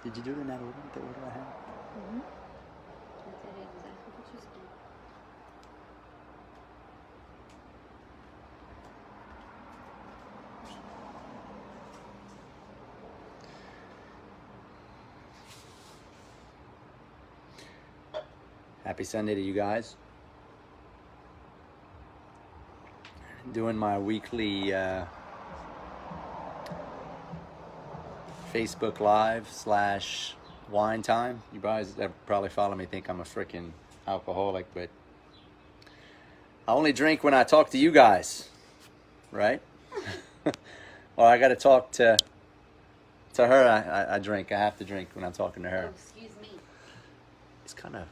Did you do it in that order? The order I had? Mm-hmm. I did exactly what you said. Happy Sunday to you guys. Doing my weekly Facebook Live / wine time. You guys that probably follow me think I'm a freaking alcoholic, but I only drink when I talk to you guys, right? Or I got to talk to her. I drink. I have to drink when I'm talking to her. Oh, excuse me. It's kind of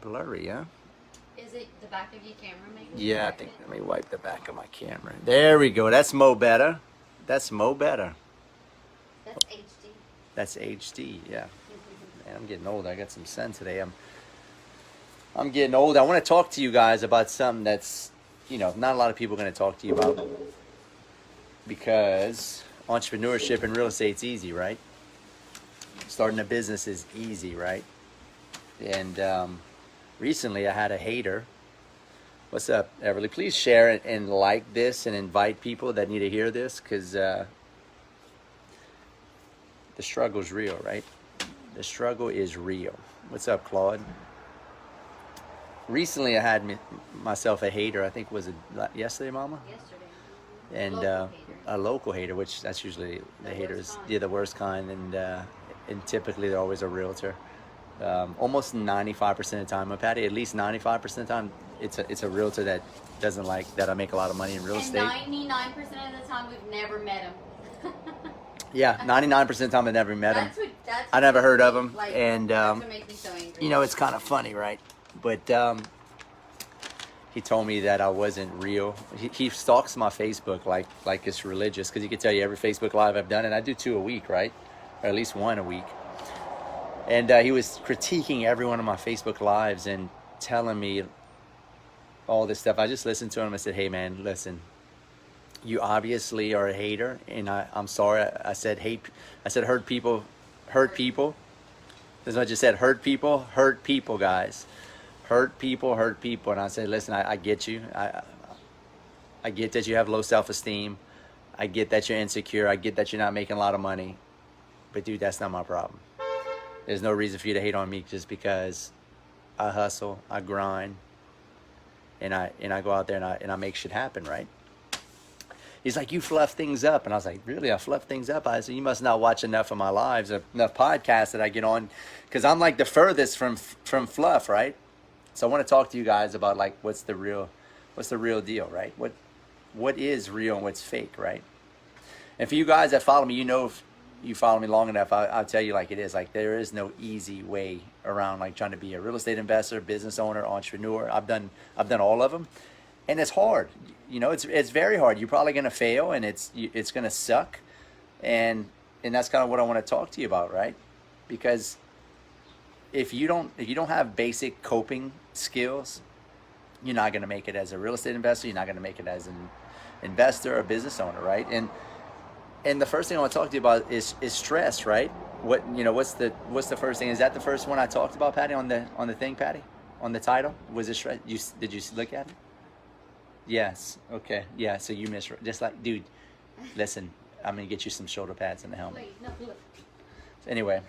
blurry, huh? Is it the back of your camera, maybe? Yeah, I think. Let me wipe the back of my camera. There we go. That's mo better. That's mo better. That's HD. That's HD. Yeah. Man, I'm getting old. I got some sun today. I'm getting old. I want to talk to you guys about something that's, not a lot of people are going to talk to you about, because entrepreneurship and real estate's easy, right? Starting a business is easy, right? And recently I had a hater. What's up, Everly? Please share it and like this and invite people that need to hear this, because the struggle's real, right? The struggle is real. What's up, Claude? Recently I had myself a hater. I think, was it yesterday, Mama? Yesterday. And Local hater. a local hater, which that's usually the haters. worst kind. Yeah, the worst kind, and typically they're always a realtor. Almost 95% of the time, Patty, at least 95% of the time, it's a realtor that doesn't like that I make a lot of money in real And estate. 99% of the time, we've never met him. Yeah, 99% of the time I never met him. That's I never what heard makes of me, him, like, and that's what makes me so angry. it's kind of funny, right? But he told me that I wasn't real. He stalks my Facebook like it's religious, because he could tell you every Facebook Live I've done, and I do 2 a week, right? Or at least 1 a week. And he was critiquing every one of my Facebook Lives and telling me all this stuff. I just listened to him. I said, hey, man, listen, you obviously are a hater, and I'm sorry. I said hate. I said hurt people. That's what I just said. Hurt people, guys. Hurt people. And I said, listen, I get you. I get that you have low self-esteem. I get that you're insecure. I get that you're not making a lot of money. But dude, that's not my problem. There's no reason for you to hate on me just because I hustle, I grind, and I go out there and I make shit happen, right? He's like, you fluff things up. And I was like, really? I fluff things up? I said, you must not watch enough of my lives, enough podcasts that I get on, because I'm like the furthest from fluff, right? So I want to talk to you guys about, like, what's the real deal, right? What is real and what's fake, right? And for you guys that follow me, if you follow me long enough, I'll tell you like it is. Like, there is no easy way around, like, trying to be a real estate investor, business owner, entrepreneur. I've done all of them, and it's hard. It's very hard. You're probably gonna fail, and it's gonna suck, and that's kind of what I want to talk to you about, right? Because if you don't have basic coping skills, you're not gonna make it as a real estate investor. You're not gonna make it as an investor or business owner, right? And the first thing I want to talk to you about is stress, right? What's the first thing? Is that the first one I talked about, Patty, on the thing, Patty? On the title? Was it stress? Did you look at it? Yes. Okay. Yeah, so you missed, just like, dude, listen, I'm going to get you some shoulder pads and the helmet. Wait, no, look. Anyway,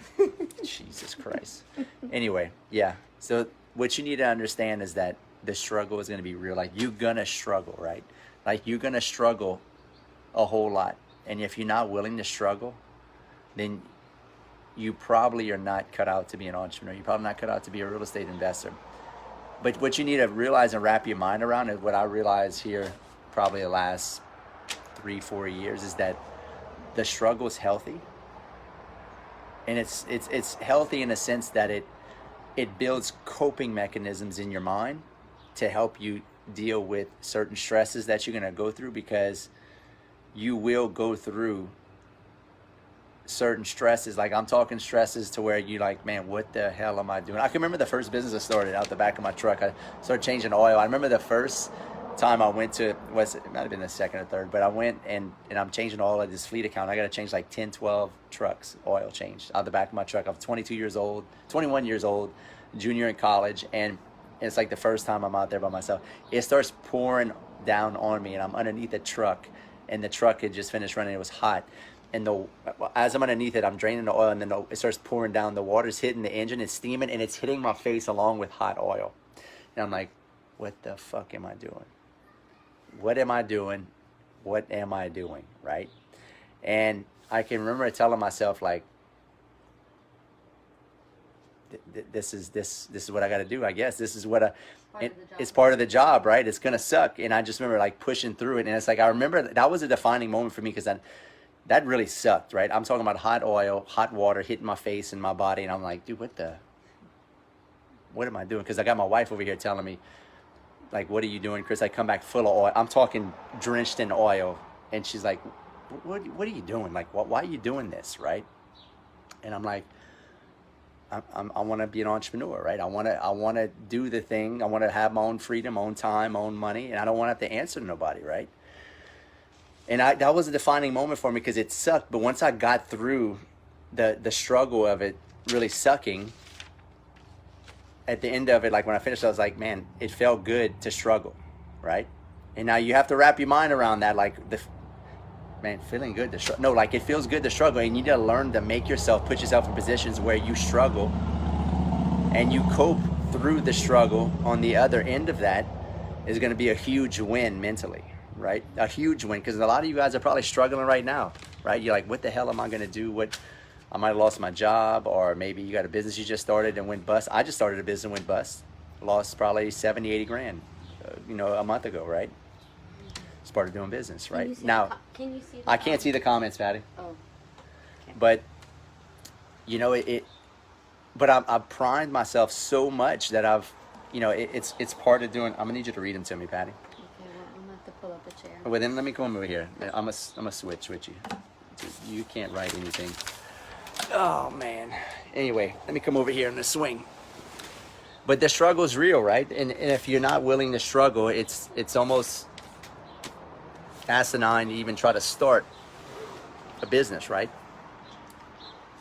Jesus Christ. Anyway, yeah. So what you need to understand is that the struggle is going to be real. Like, you're going to struggle, right? Like, you're going to struggle a whole lot. And if you're not willing to struggle, then you probably are not cut out to be an entrepreneur. You're probably not cut out to be a real estate investor. But what you need to realize and wrap your mind around, is what I realized here probably the last 3-4 years, is that the struggle is healthy. And it's healthy in a sense that it builds coping mechanisms in your mind to help you deal with certain stresses that you're going to go through, because you will go through certain stresses. Like, I'm talking stresses to where you like, man, what the hell am I doing? I can remember the first business I started out the back of my truck. I started changing oil. I remember the first time I went to, it might have been the second or third, but I went and I'm changing all of this fleet account. I got to change like 10, 12 trucks, oil change out the back of my truck. I'm 22 years old, 21 years old, junior in college, and it's like the first time I'm out there by myself. It starts pouring down on me, and I'm underneath the truck, and the truck had just finished running. It was hot, and as I'm underneath it, I'm draining the oil, and then it starts pouring down. The water's hitting the engine, it's steaming, and it's hitting my face along with hot oil. And I'm like, what the fuck am I doing? What am I doing? What am I doing? Right? And I can remember telling myself, like, this is what I got to do. I guess this is what it's part of the job, right? It's gonna suck. And I just remember like pushing through it. And it's like, I remember that was a defining moment for me, because that really sucked, right? I'm talking about hot oil, hot water hitting my face and my body, and I'm like, dude, what am I doing? Because I got my wife over here telling me, like, what are you doing, Chris? I come back full of oil. I'm talking drenched in oil. And she's like, what are you doing? Like, why are you doing this, right? And I'm like, I want to be an entrepreneur, right? I want to do the thing. I want to have my own freedom, own time, own money, and I don't want to have to answer to nobody, right? And that was a defining moment for me, because it sucked. But once I got through the struggle of it really sucking, at the end of it, like when I finished, I was like, man, it felt good to struggle, right? And now you have to wrap your mind around that, like, feeling good to struggle. No, like, it feels good to struggle, and you need to learn to put yourself in positions where you struggle and you cope through the struggle. On the other end of that is going to be a huge win mentally, right? A huge win, because a lot of you guys are probably struggling right now, right? You're like, what the hell am I going to do? I might have lost my job, or maybe you got a business you just started and went bust. I just started a business and went bust. Lost probably 70, 80 grand, a month ago, right? Started doing business, right? Now, can you see the I can't see the comments, Patty. Oh. Okay. But, but I've primed myself so much that it's part of doing. I'm going to need you to read them to me, Patty. Okay, well, I'm going to have to pull up a chair. Well, then let me come over here. I'm gonna switch with you. You can't write anything. Oh, man. Anyway, let me come over here in the swing. But the struggle is real, right? And if you're not willing to struggle, it's almost asinine to even try to start a business, right?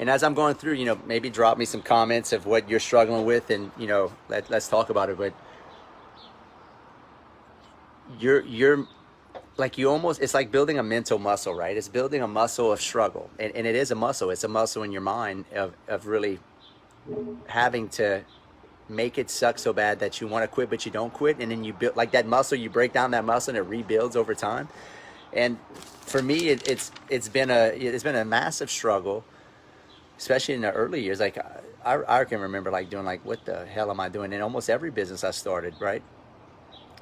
And as I'm going through, maybe drop me some comments of what you're struggling with, and, let's talk about it. But you're like, it's like building a mental muscle, right? It's building a muscle of struggle. And it is a muscle. It's a muscle in your mind of really having to make it suck so bad that you want to quit, but you don't quit. And then you build, like, that muscle, you break down that muscle and it rebuilds over time. And for me, it's been a massive struggle, especially in the early years. Like, I can remember, like, doing, like, what the hell am I doing in almost every business I started, right?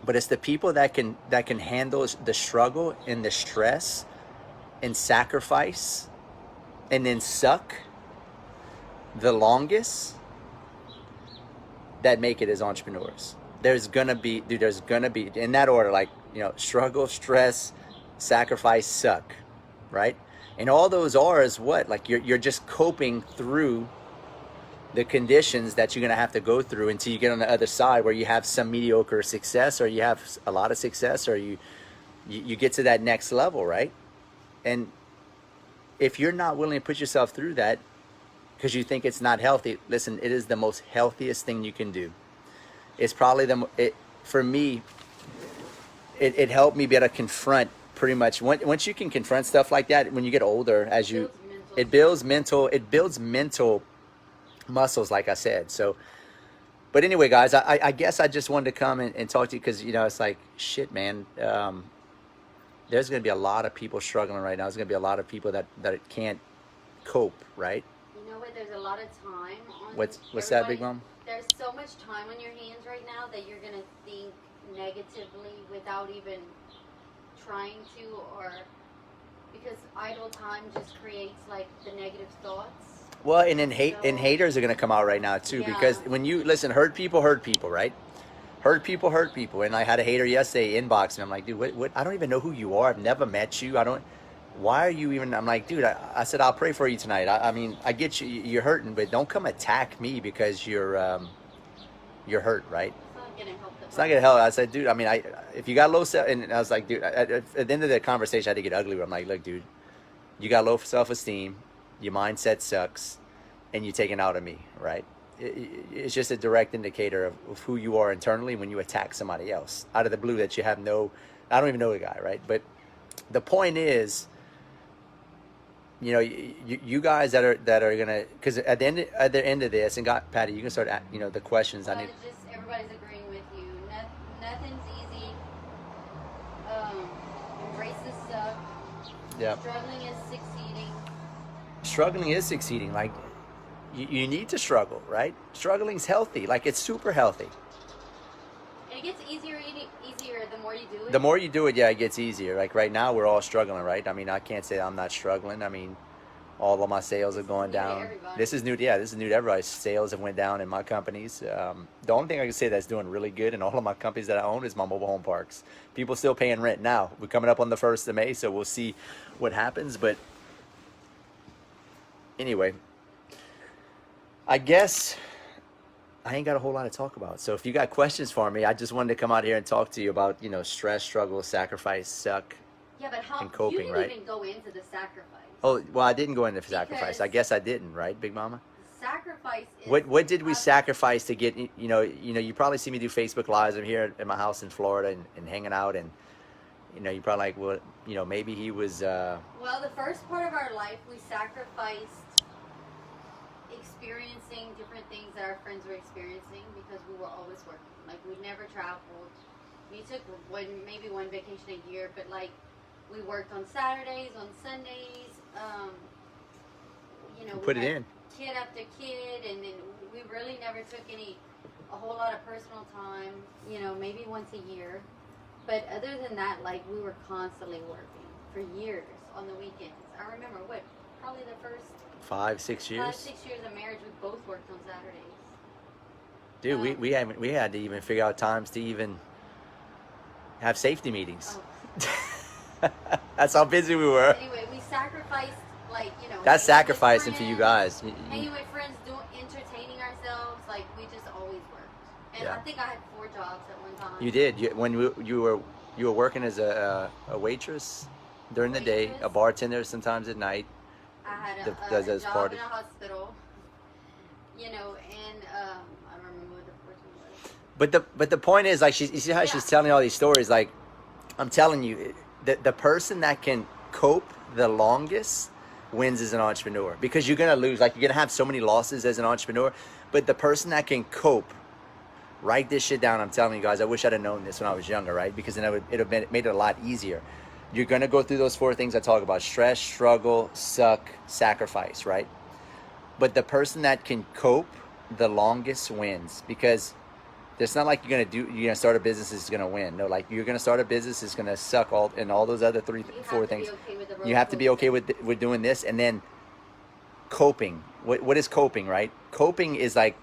But it's the people that can handle the struggle and the stress and sacrifice and then suck the longest that make it as entrepreneurs. There's gonna be in that order, like, struggle, stress, sacrifice, suck, right? And all those are is what? Like, you're just coping through the conditions that you're going to have to go through until you get on the other side, where you have some mediocre success, or you have a lot of success, or you get to that next level, right? And if you're not willing to put yourself through that because you think it's not healthy, listen, it is the most healthiest thing you can do. It's probably for me, it helped me be able to confront pretty much. Once you can confront stuff like that, when you get older, it builds mental muscles, like I said. So, but anyway, guys, I guess I just wanted to come and talk to you, because it's like, shit, man, there's going to be a lot of people struggling right now. There's going to be a lot of people that can't cope, right? You know what? There's a lot of time on. What's that, Big Mom? There's so much time on your hands right now that you're going to think negatively without even trying to, or because idle time just creates, like, the negative thoughts. Well, and then haters are going to come out right now too, because when you listen, hurt people, right? Hurt people. And I had a hater yesterday inbox me. I'm like, dude, what? I don't even know who you are. I've never met you. Why are you even? I'm like, dude, I said, I'll pray for you tonight. I mean, I get you, you're hurting, but don't come attack me because you're hurt, right? It's not not gonna help the It's not gonna help. I said, dude. I mean, if you got low self, and I was like, dude. At the end of the conversation, I had to get ugly. Where I'm like, look, dude, you got low self-esteem. Your mindset sucks, and you're taking out on me, right? It's just a direct indicator of who you are internally when you attack somebody else out of the blue that you have no. I don't even know the guy, right? But the point is, you know, you guys that are gonna, because at the end of this, and got Patty, you can start you know the questions. Well, I need. it's just everybody's agreeing with you. Nothing's easy. Embraces suck. Yeah. Struggling is succeeding. Struggling is succeeding. Like you need to struggle, right? Struggling's healthy. Like it's super healthy. And it gets easier the more you do it. The more you do it, yeah, it gets easier. Like right now, we're all struggling, right? I mean, I can't say I'm not struggling. I mean, all of my sales are going down. This is new. Yeah, this is new to everybody. Sales have went down in my companies. The only thing I can say that's doing really good in all of my companies that I own is my mobile home parks. People still paying rent now. We're coming up on the 1st of May, so we'll see what happens. But anyway, I guess I ain't got a whole lot to talk about. So if you got questions for me, I just wanted to come out here and talk to you about, you know, stress, struggle, sacrifice, suck, Yeah, but how and coping, you didn't right? even go into the sacrifice. Oh, well, I didn't go into sacrifice. Because- I guess I didn't, right, Big Mama? Sacrifice is What did we sacrifice to get, you know, you probably see me do Facebook Lives. I'm here at my house in Florida and hanging out, and, you know, you're probably like, well, you know, maybe he was, Well, the first part of our life, we sacrificed experiencing different things that our friends were experiencing because we were always working. Like, we never traveled. We took maybe one vacation a year, but, like, we worked on Saturdays, on Sundays, you know. put it in. Kid after kid, and then we really never took a whole lot of personal time, you know, maybe once a year. But other than that, like, we were constantly working for years on the weekends. I remember, probably the first 5-6 years. 5-6 years of marriage, we both worked on Saturdays. Dude, we had to even figure out times to even have safety meetings. Oh. That's how busy we were. Anyway, we sacrificed, like, you know. That's hanging with sacrificing for you friends, guys. Hanging with friends, entertaining ourselves, like, we just always worked. And Yeah. I think I had 4 jobs at one time. You did. When you were working as a waitress during the day, a Waitress. bartender sometimes at night. I had does a those job parties. in a hospital, you know, and I don't remember what the first one was. But the point is, like, you see how she's telling all these stories. Like, I'm telling you, the person that can cope the longest wins as an entrepreneur, because you're gonna lose. Like, you're gonna have so many losses as an entrepreneur, but the person that can cope. Write this shit down. I'm telling you guys, I wish I'd have known this when I was younger, right? Because then it would have made it a lot easier. You're going to go through those 4 things I talk about: stress, struggle, suck, sacrifice, right? But the person that can cope the longest wins, because it's not like you're going to start a business is going to win. No, like, you're going to start a business is going to suck and all those other 4 things. You have to be okay with doing this, and then coping. What is coping, right? Coping is like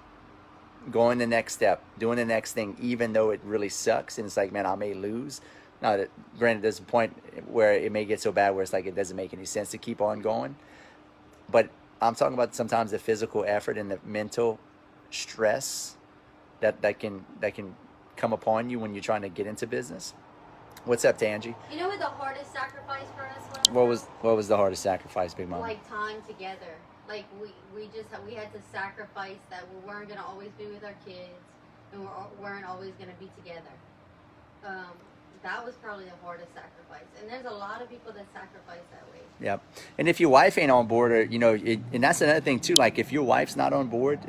going the next step, doing the next thing, even though it really sucks. And it's like, man, I may lose. Now, granted, there's a point where it may get so bad where it's like it doesn't make any sense to keep on going. But I'm talking about sometimes the physical effort and the mental stress that can come upon you when you're trying to get into business. What's up, Tangie? You know what the hardest sacrifice for us was? What was the hardest sacrifice, Big Mama? Like, time together. Like, we had to sacrifice that we weren't gonna always be with our kids, and we weren't always gonna be together. That was probably the hardest sacrifice. And there's a lot of people that sacrifice that way. Yep. And if your wife ain't on board, or, you know, and that's another thing too. Like, if your wife's not on board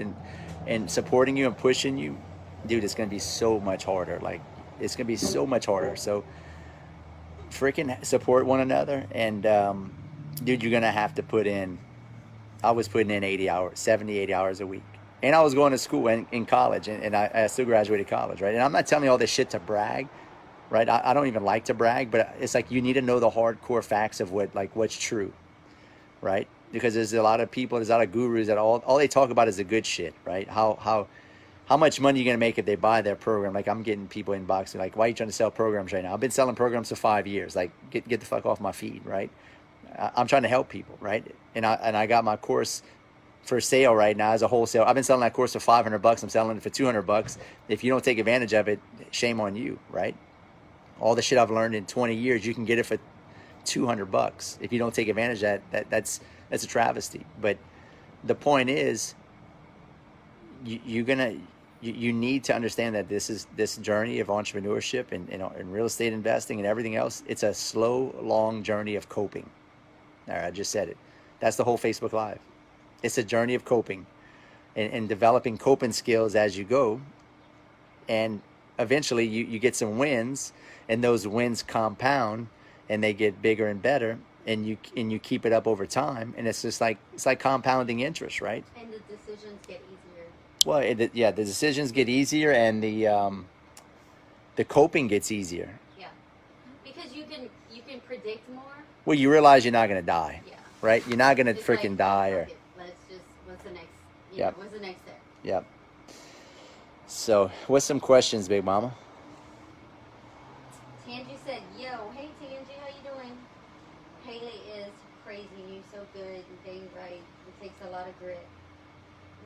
and supporting you and pushing you, dude, it's gonna be so much harder. Like, it's gonna be so much harder. So freaking support one another, and dude, you're gonna have to put in. I was putting in 70, 80 hours a week. And I was going to school in college, and I still graduated college, right? And I'm not telling you all this shit to brag, right? I don't even like to brag, but it's like you need to know the hardcore facts of what's true, right? Because there's a lot of people, there's a lot of gurus that all they talk about is the good shit, right? How much money you're going to make if they buy their program. Like, I'm getting people inboxing, like, why are you trying to sell programs right now? I've been selling programs for 5 years. Like, get the fuck off my feed, right? I'm trying to help people, right? And I got my course for sale right now as a wholesale. I've been selling that course for $500. I'm selling it for $200. If you don't take advantage of it, shame on you, right? All the shit I've learned in 20 years, you can get it for $200. If you don't take advantage of that's a travesty. But the point is, you need to understand that this journey of entrepreneurship and real estate investing and everything else. It's a slow, long journey of coping. All right, I just said it. That's the whole Facebook Live. It's a journey of coping and developing coping skills as you go. And eventually you get some wins, and those wins compound and they get bigger and better, and you keep it up over time. And it's just like, it's like compounding interest, right? And the decisions get easier. Well, the decisions get easier, and the coping gets easier. Yeah. Because you can predict more. Well, you realize you're not going to die. Yeah. Right? You're not going to It's freaking like, die. oh, Or fuck it. Let's just, what's the next? Yep. What's the next step? Yep. So, what's some questions, Big Mama? Tangie said, yo, hey Tangie, how you doing? Haley is crazy, you're so good and dang right. It takes a lot of grit.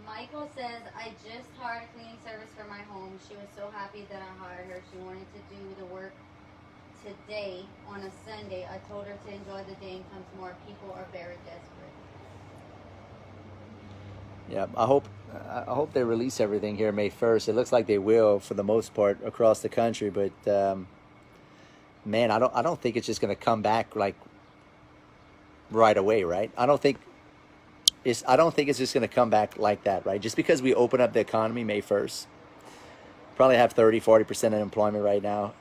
Michael says, I just hired a cleaning service for my home. She was so happy that I hired her. She wanted to do the work today on a Sunday. I told her to enjoy the day and come tomorrow. People are very desperate. Yeah, I hope they release everything here May 1st. It looks like they will for the most part across the country, but man, I don't think it's just going to come back like right away, right? I don't think it's just going to come back like that, right? Just because we open up the economy May 1st, probably have 30-40% unemployment right now.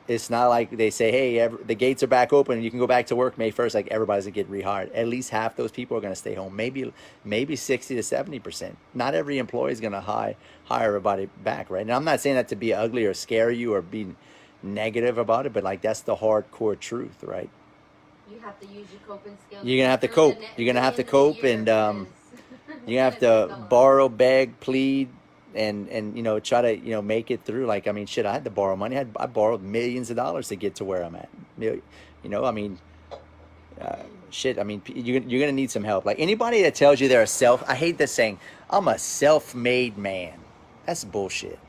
It's not like they say, hey, the gates are back open and you can go back to work May 1st. Like, everybody's going to get rehired. At least half those people are going to stay home. Maybe 60 to 70%. Not every employee is going to hire everybody back, right? And I'm not saying that to be ugly or scare you or be negative about it, but like, that's the hardcore truth, right? You have to use your coping skills. You're going to have to cope. You're going to have to cope, and you're going to have to borrow, beg, plead, and try to make it through. Like, I mean, shit, I had to borrow money. I borrowed millions of dollars to get to where I'm at. I mean, shit, I mean, you're gonna need some help. Like, anybody that tells you they're I hate this saying, I'm a self-made man. That's bullshit.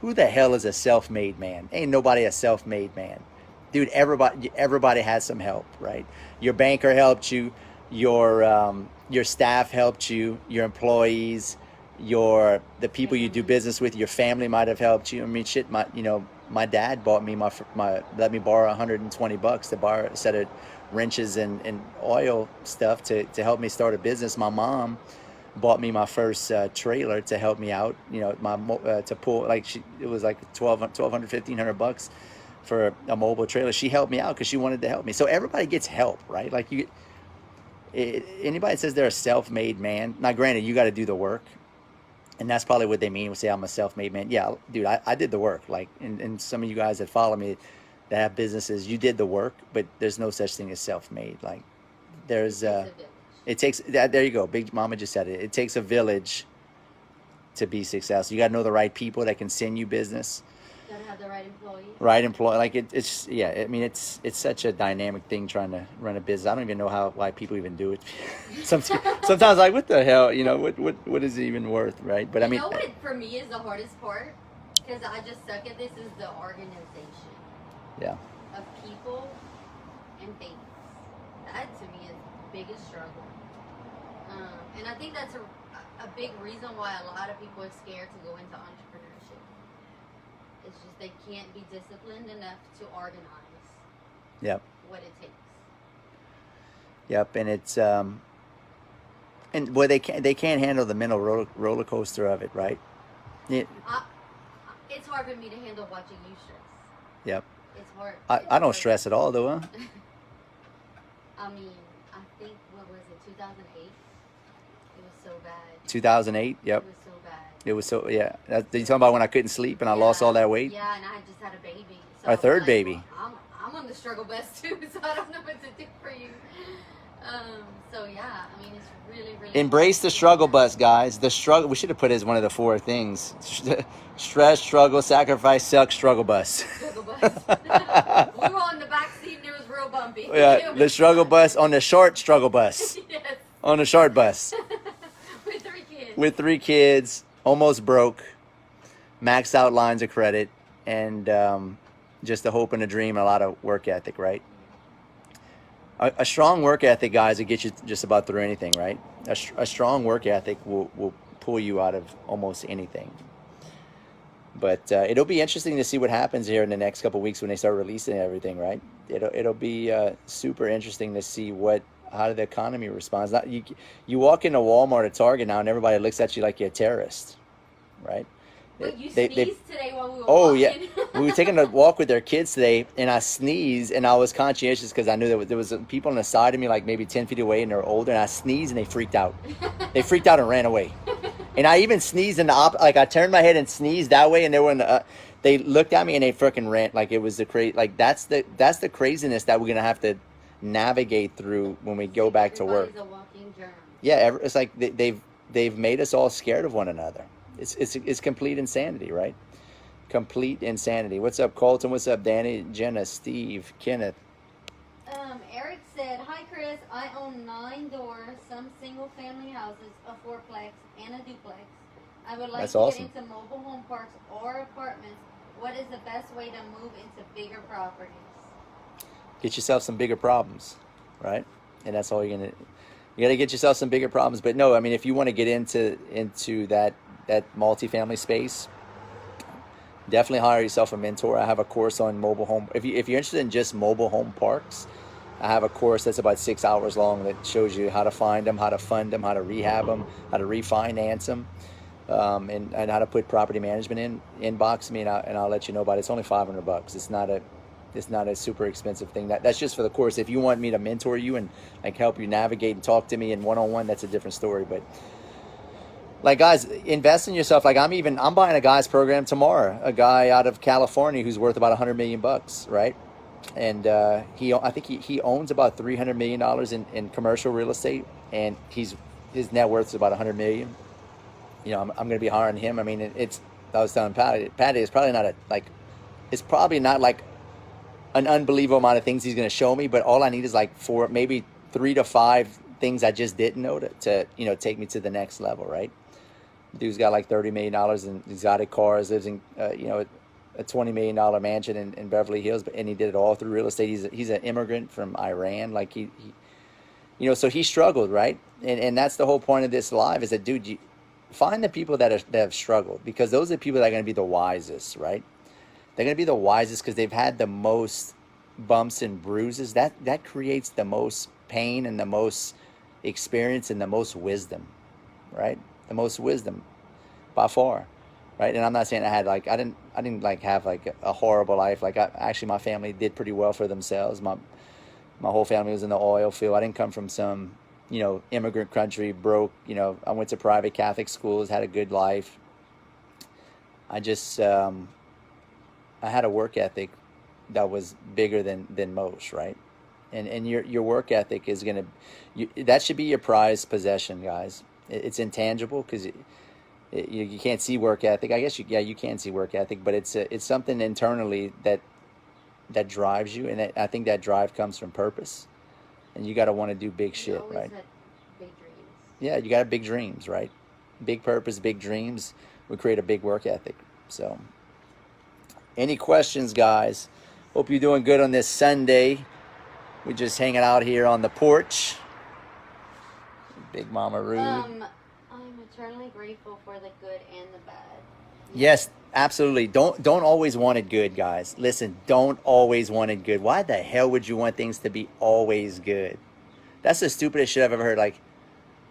Who the hell is a self-made man? Ain't nobody a self-made man. Dude, everybody has some help, right? Your banker helped you, your staff helped you, your employees, the people you do business with, your family might have helped you. I mean, shit, my dad bought me let me borrow $120 to borrow a set of wrenches and oil stuff to help me start a business. My mom bought me my first trailer to help me out, to pull, like, it was like $1,200, $1,500 for a mobile trailer. She helped me out because she wanted to help me. So everybody gets help, right? Like, anybody that says they're a self-made man, now granted, you got to do the work. And that's probably what they mean when say I'm a self-made man. Yeah, dude, I did the work. Like, and some of you guys that follow me that have businesses, you did the work, but there's no such thing as self-made. Like, there's it takes that. There you go. Big Mama just said it. It takes a village to be successful. You got to know the right people that can send you business. You gotta have the right employee. Right employee. Like, it's yeah. I mean, it's such a dynamic thing trying to run a business. I don't even know why people even do it. Sometimes like, what the hell? What is it even worth, right? But I mean, what for me is the hardest part, because I just suck at this, is the organization. Yeah. Of people and things. That to me is the biggest struggle. And I think that's a big reason why a lot of people are scared to go into entrepreneurship. It's just they can't be disciplined enough to organize. Yep. What it takes. Yep, and it's and boy, they can't handle the mental roller coaster of it, right? It's hard for me to handle watching you stress. Yep. It's hard. I don't stress at all, though, huh? I mean, I think, what was it, 2008? It was so bad. 2008. Yep. It was so bad. It was so, yeah. You talking about when I couldn't sleep and I lost all that weight? Yeah, and I just had a baby. So Our third baby. Well, I'm on the struggle bus too, so I don't know what to do for you. So yeah, I mean, it's really, really Embrace the struggle bus, guys. The struggle. We should have put it as one of the 4 things: stress, struggle, sacrifice, suck, struggle bus. Struggle bus. We were on the back seat and it was real bumpy. Yeah, the struggle bus on the short struggle bus. Yes. On the short bus. with 3 kids, almost broke, maxed out lines of credit, and just a hope and a dream and a lot of work ethic, right? A strong work ethic, guys, will get you just about through anything, right? A strong work ethic will pull you out of almost anything. But it'll be interesting to see what happens here in the next couple of weeks when they start releasing everything, right? It'll be super interesting to see how the economy responds. Not, you walk into Walmart or Target now, and everybody looks at you like you're a terrorist, right? Wait, you sneezed today while we were oh walking? yeah, we were taking a walk with their kids today, and I sneezed, and I was conscientious because I knew there was people on the side of me, like maybe 10 feet away, and they're older, and I sneezed, and they freaked out. They freaked out and ran away. And I even sneezed in the like I turned my head and sneezed that way, and they were in the, they looked at me and they freaking ran. Like it was the like that's the craziness that we're gonna have to navigate through when we go back to work. Everybody's a walking germ. Yeah, it's like they've made us all scared of one another. It's complete insanity, right? Complete insanity. What's up, Colton? What's up, Danny, Jenna, Steve, Kenneth? Eric said, "Hi, Chris. I own 9 doors, some single-family houses, a fourplex, and a duplex. I would like That's to awesome. get into mobile home parks or apartments. What is the best way to move into bigger properties?" Get yourself some bigger problems, right? And that's all you gotta get yourself some bigger problems. But no, I mean, if you want to get into that multifamily space, definitely hire yourself a mentor. I have a course on mobile home. If you're interested in just mobile home parks, I have a course that's about 6 hours long that shows you how to find them, how to fund them, how to rehab them, how to refinance them, and how to put property management in. Inbox me and I'll let you know about it. It's only $500. It's not a super expensive thing. That's just for the course. If you want me to mentor you and like help you navigate and talk to me in one-on-one, that's a different story. But like, guys, invest in yourself. Like I'm buying a guy's program tomorrow, a guy out of California who's worth about $100 million, right? And I think he owns about $300 million in commercial real estate, and his net worth is about $100 million. You know, I'm going to be hiring him. I mean, I was telling Patty, it's probably not it's probably not like an unbelievable amount of things he's going to show me, but all I need is like maybe 3 to 5 things I just didn't know to take me to the next level, right? Dude's got like $30 million in exotic cars, lives in a $20 million mansion in Beverly Hills, and he did it all through real estate. He's an immigrant from Iran, like he so he struggled, right? And that's the whole point of this live is that, dude, you find the people that have struggled, because those are the people that are going to be the wisest, right? They're going to be the wisest because they've had the most bumps and bruises. That creates the most pain and the most experience and the most wisdom, right? The most wisdom by far, right? And I'm not saying I didn't like have like a horrible life. Like actually my family did pretty well for themselves. My whole family was in the oil field. I didn't come from some immigrant country, broke. I went to private Catholic schools, had a good life. I just I had a work ethic that was bigger than most, right? And your work ethic is that should be your prized possession, guys. It's intangible because you can't see work ethic. I guess you can see work ethic, but it's something internally that drives you, and I think that drive comes from purpose. And you got to want to do big shit, right? Had big dreams. Yeah, you got big dreams, right? Big purpose, big dreams would create a big work ethic. So, any questions, guys? Hope you're doing good on this Sunday. We're just hanging out here on the porch. Big Mama Rood. I'm eternally grateful for the good and the bad. Yes, absolutely. Don't always want it good, guys. Listen, don't always want it good. Why the hell would you want things to be always good? That's the stupidest shit I've ever heard. Like,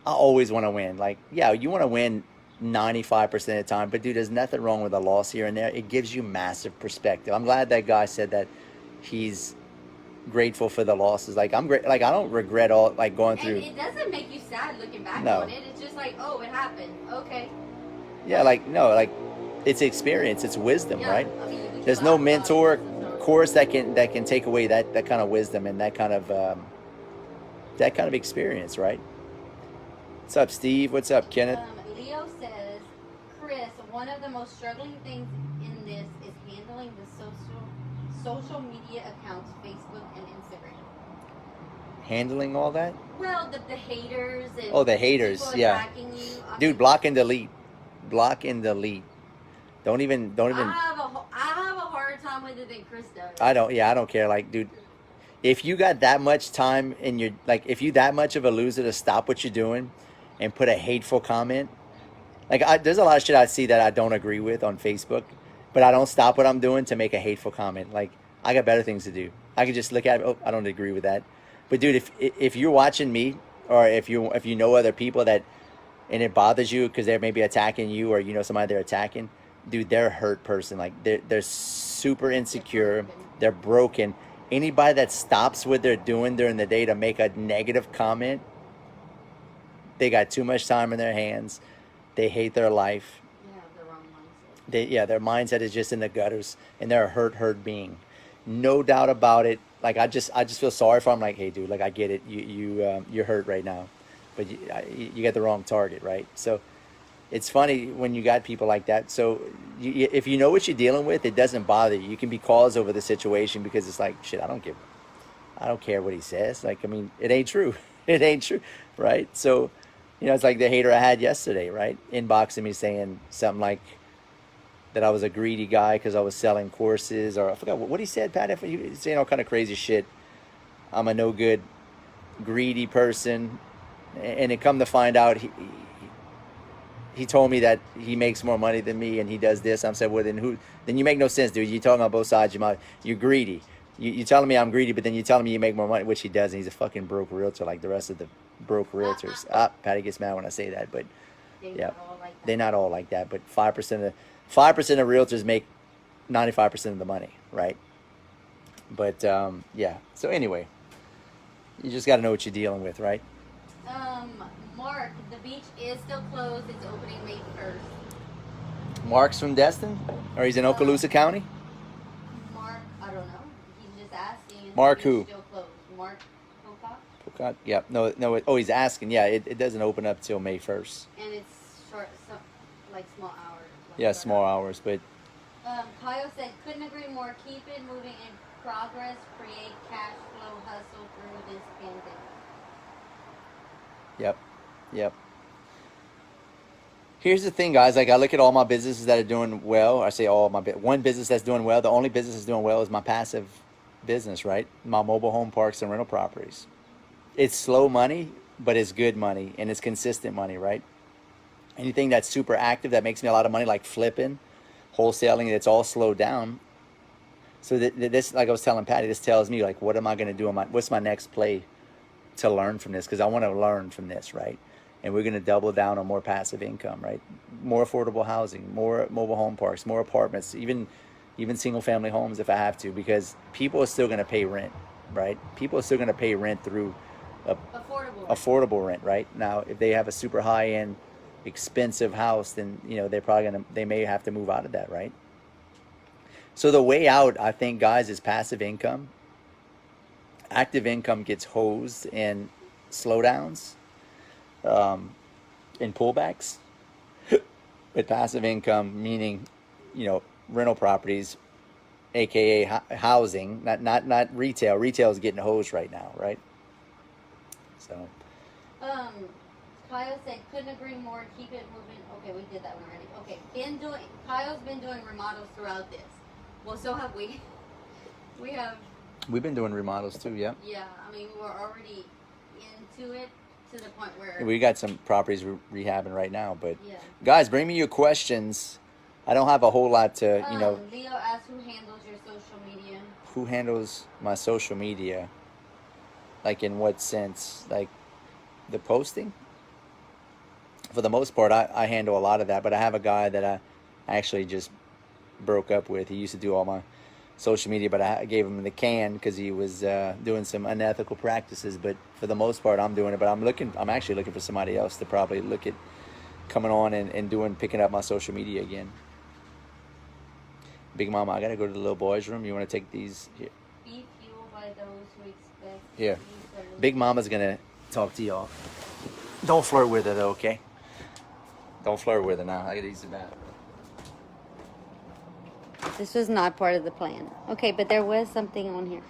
I always want to win. Like, yeah, you want to win 95% of the time, but dude, there's nothing wrong with a loss here and there. It gives you massive perspective. I'm glad that guy said that he's grateful for the losses. Like, I'm great. Like, I don't regret all like going through. And it doesn't make you sad looking back No. on it. It's just like, oh, it happened. Okay. Yeah, like no, like it's experience, it's wisdom, Yeah, right? I mean, we There's can no laugh about mentor it, so- course that can take away that kind of wisdom and that kind of experience, right? What's up, Steve? What's up, Kenneth? Leo says, Chris, one of the most struggling things in this is handling the social media accounts, Facebook and Instagram. Handling all that? Well, the haters and Oh, the haters, people yeah. attacking you. Dude, block and delete. Block and delete. Don't even. I have a harder time with it than Chris does. I don't care. Like, dude, if you got that much time in your, like, if you that much of a loser to stop what you're doing and put a hateful comment, like, there's a lot of shit I see that I don't agree with on Facebook, but I don't stop what I'm doing to make a hateful comment. Like, I got better things to do. I can just look at it, oh, I don't agree with that. But dude, if you're watching me, or if you know other people that, and it bothers you because they're maybe attacking you, or you know somebody they're attacking, dude, they're a hurt person. Like, they're super insecure. They're broken. Anybody that stops what they're doing during the day to make a negative comment, they got too much time in their hands. They hate their life. They have the wrong mindset. Their mindset is just in the gutters, and they're a hurt being. No doubt about it. Like, I just feel sorry for them. Like, hey, dude, like, I get it. You're hurt right now, but you got the wrong target, right? So it's funny when you got people like that. So if you know what you're dealing with, it doesn't bother you. You can be cause over the situation because it's like, shit, I don't care what he says. Like, I mean, it ain't true. It ain't true, right? So, you know, it's like the hater I had yesterday, right? Inboxing me saying something like that I was a greedy guy because I was selling courses, or I forgot what he said, Pat. He was saying all kind of crazy shit. I'm a no good, greedy person, and it come to find out he told me that he makes more money than me and he does this. I'm saying, well, then you make no sense, dude. You're talking about both sides of your mouth. You're greedy. You're telling me I'm greedy, but then you're telling me you make more money, which he does, and he's a fucking broke realtor like the rest of the broke realtors. Patty gets mad when I say that, but yeah, they're not all like that. But 5% of realtors make 95% of the money, right? But yeah. So anyway, you just got to know what you're dealing with, right? Mark, the beach is still closed. It's opening May 1st. Mark's from Destin, or he's in Okaloosa County. Mark, I don't know. He's just asking. Mark the who? beach Still closed. Mark Pocock? Yeah. No. Oh, he's asking. Yeah, it doesn't open up till May 1st. And it's short, like small hours. Yeah, small hours, but. Kyle said, couldn't agree more. Keep it moving in progress. Create cash flow, hustle through this pandemic. Yep. Here's the thing, guys. Like, I look at all my businesses that are doing well. I say all my one business that's doing well. The only business that's doing well is my passive business, right? My mobile home parks and rental properties. It's slow money, but it's good money, and it's consistent money, right? Anything that's super active that makes me a lot of money, like flipping, wholesaling, it's all slowed down. So this, like I was telling Patty, this tells me, like, what am I going to do? What's my next play to learn from this? Because I want to learn from this, right? And we're going to double down on more passive income, right? More affordable housing, more mobile home parks, more apartments, even single family homes if I have to, because people are still going to pay rent, right? People are still going to pay rent through affordable rent, right? Now, if they have a super high end, expensive house, then, you know, they may have to move out of that, right? So the way out, I think, guys, is passive income. Active income gets hosed in slowdowns, in pullbacks. But passive income, meaning, you know, rental properties, aka housing, not retail. Retail is getting hosed right now, right? So. Kyle said, couldn't agree more. Keep it moving. Okay, we did that one already. Okay, Kyle's been doing remodels throughout this. Well, so have we. We've been doing remodels too, yeah. Yeah, I mean, we're already into it to the point where we got some properties we're rehabbing right now, but yeah. Guys, bring me your questions. I don't have a whole lot to, you know. Leo asked, who handles your social media? Who handles my social media? Like, in what sense? Like, the posting? For the most part, I handle a lot of that, but I have a guy that I actually just broke up with. He used to do all my social media, but I gave him the can because he was doing some unethical practices. But for the most part, I'm doing it. But I'm actually looking for somebody else to probably look at coming on and picking up my social media again. Big Mama, I gotta go to the little boys' room. You want to take these here? Be fueled by those who expect. Here. Big Mama's gonna talk to y'all. Don't flirt with her though, okay? Don't flirt with her now. I gotta use the bathroom. This was not part of the plan. Okay, but there was something on here.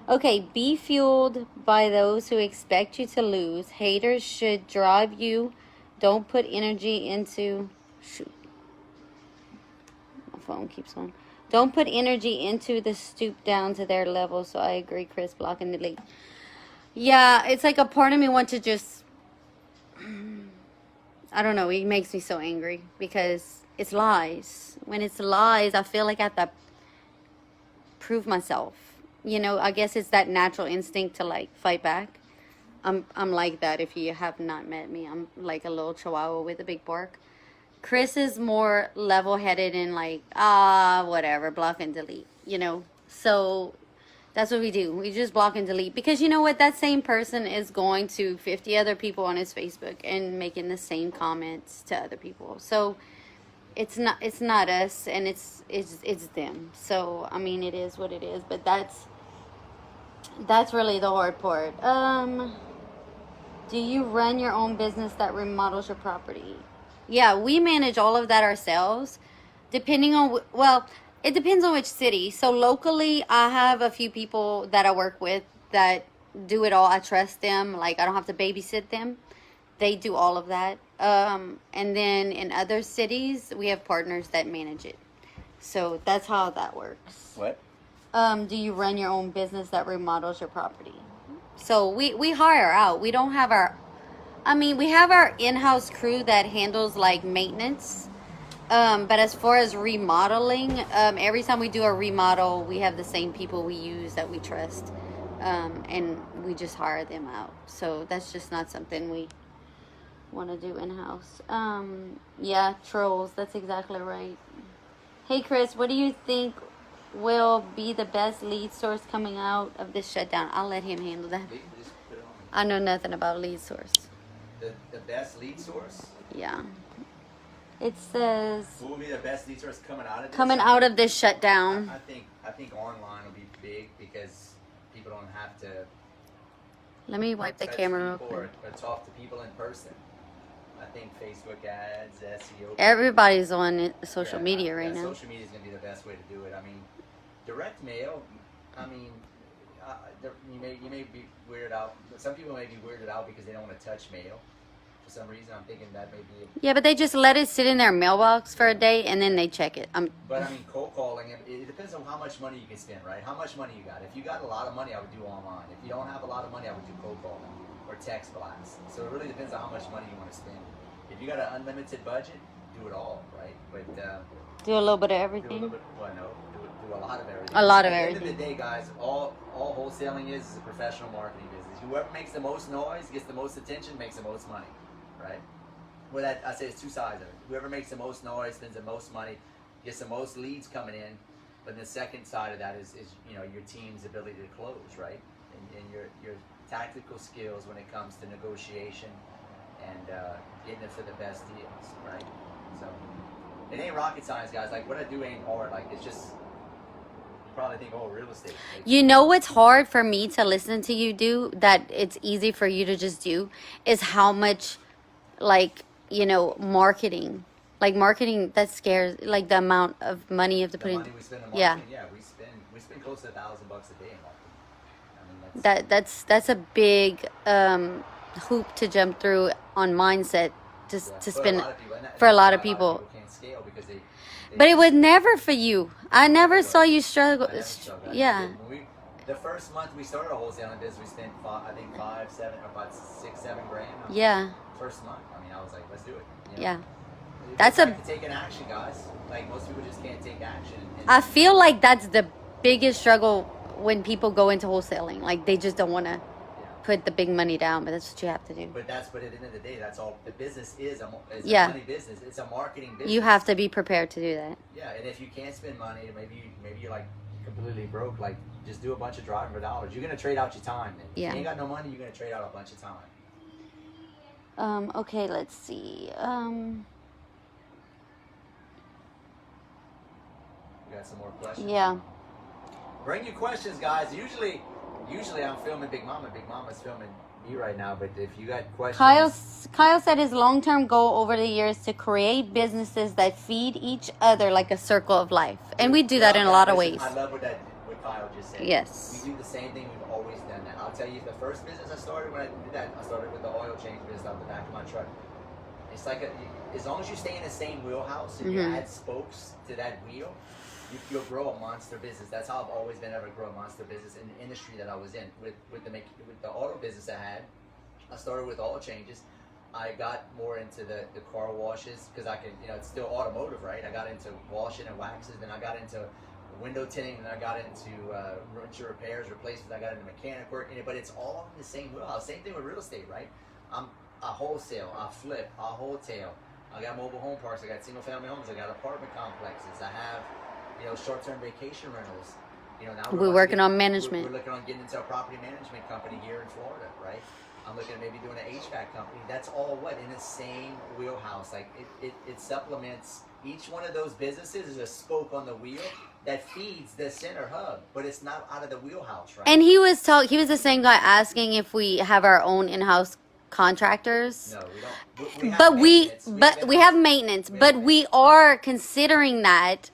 Okay, be fueled by those who expect you to lose. Haters should drive you Don't put energy into... Shoot. My phone keeps on. Don't put energy into the stoop down to their level. So I agree, Chris. Block and delete. Yeah, it's like a part of me wants to just... I don't know. It makes me so angry because it's lies. When it's lies, I feel like I have to prove myself. You know, I guess it's that natural instinct to like fight back. I'm like that. If you have not met me, I'm like a little chihuahua with a big bark. Chris is more level-headed and like, whatever, block and delete, you know. So that's what we do. We just block and delete because you know what? That same person is going to 50 other people on his Facebook and making the same comments to other people. So it's not us, and it's them. So I mean, it is what it is. But that's really the hard part. Do you run your own business that remodels your property? Yeah, we manage all of that ourselves. Depending on, well, it depends on which city. So locally, I have a few people that I work with that do it all. I trust them. Like, I don't have to babysit them. They do all of that. And then in other cities, we have partners that manage it. So that's how that works. What? Do you run your own business that remodels your property? So we hire out. We don't have we have our in-house crew that handles like maintenance. But as far as remodeling, every time we do a remodel, we have the same people we use that we trust. And we just hire them out. So that's just not something we want to do in-house. Yeah, trolls. That's exactly right. Hey, Chris, what do you think will be the best lead source coming out of this shutdown? I'll let him handle that. Just put it I on. know nothing about lead source. The best lead source? Yeah. It says What will be the best lead source coming out of this? coming out of this shutdown. I think online will be big because people don't have to Let me wipe the touch camera real people quick. or talk to people in person. I think Facebook ads, SEO. Everybody's on social Yeah, media right now. Social media is going to be the best way to do it. I mean, direct mail. I mean, you may be weirded out. Some people may be weirded out because they don't want to touch mail. For some reason, I'm thinking that may be. Yeah, but they just let it sit in their mailbox for a day and then they check it. But I mean, cold calling. It depends on how much money you can spend, right? How much money you got. If you got a lot of money, I would do online. If you don't have a lot of money, I would do cold calling or text blasts. So it really depends on how much money you want to spend. If you got an unlimited budget, do it all, right? But do a little bit of do a everything. little bit. Well, no, do a lot of everything. A lot of At everything. the end of the day, guys, all wholesaling is a professional marketing business. Whoever makes the most noise, gets the most attention, makes the most money, right? Well, I say it's two sides of it. Whoever makes the most noise, spends the most money, gets the most leads coming in. But the second side of that is your team's ability to close, right? And your tactical skills when it comes to negotiation and getting it for the best deals, right? So it ain't rocket science, guys. Like, what I do ain't hard. Like, it's just, you probably think, oh, real estate. Like, You know what's hard for me to listen to you do that it's easy for you to just do is how much, like, marketing. Like, marketing, that scares, like, the amount of money you have to the put in. money we spend on Yeah. marketing, we spend close to $1,000 a day in marketing. I mean, That's a big hoop to jump through on mindset to spend for a lot of people. Can't scale because they But it was never for you. I never saw you struggle. Yeah. The first month we started a wholesaling business, we spent about 6, 7 grand. Yeah. First month. I mean, I was like, let's do it. Yeah. You That's just a- have to take an action, guys. Like, most people just can't take action. I feel like that's the biggest struggle when people go into wholesaling. Like, they just don't want to put the big money down, but that's what you have to do. But at the end of the day, that's all. The business is a Yeah. money business. It's a marketing business. You have to be prepared to do that. Yeah, and if you can't spend money, maybe you're like completely broke. Like, just do a bunch of driving for dollars. You're gonna trade out your time. Then. Yeah. If you ain't got no money, you're gonna trade out a bunch of time. Okay, let's see. You got some more questions? Yeah. Bring your questions, guys. Usually I'm filming Big Mama. Big Mama's filming me right now. But if you got questions, Kyle said his long-term goal over the years to create businesses that feed each other like a circle of life. And we do that in a lot of ways. I love what Kyle just said. Yes. We do the same thing. We've always done that. I'll tell you, the first business I started when I did that, I started with the oil change business out the back of my truck. It's like as long as you stay in the same wheelhouse and you add spokes to that wheel, you'll grow a monster business. That's how I've always been able to grow a monster business in the industry that I was in. With the auto business I had, I started with oil changes. I got more into the car washes because I can, it's still automotive, right? I got into washing and waxes, then I got into window tinting, and I got into windshield repairs, replacements. I got into mechanic work, but it's all in the same wheelhouse. Same thing with real estate, right? I'm a wholesale, I flip, I wholesale. I got mobile home parks, I got single family homes, I got apartment complexes, I have, short-term vacation rentals. Now we're working on management. We're looking on getting into a property management company here in Florida, right? I'm looking at maybe doing an HVAC company. That's all in the same wheelhouse. Like it supplements each one of those businesses is a spoke on the wheel that feeds the center hub, but it's not out of the wheelhouse, right? And he was the same guy asking if we have our own in-house contractors. No, we don't. We have maintenance, but we are considering that.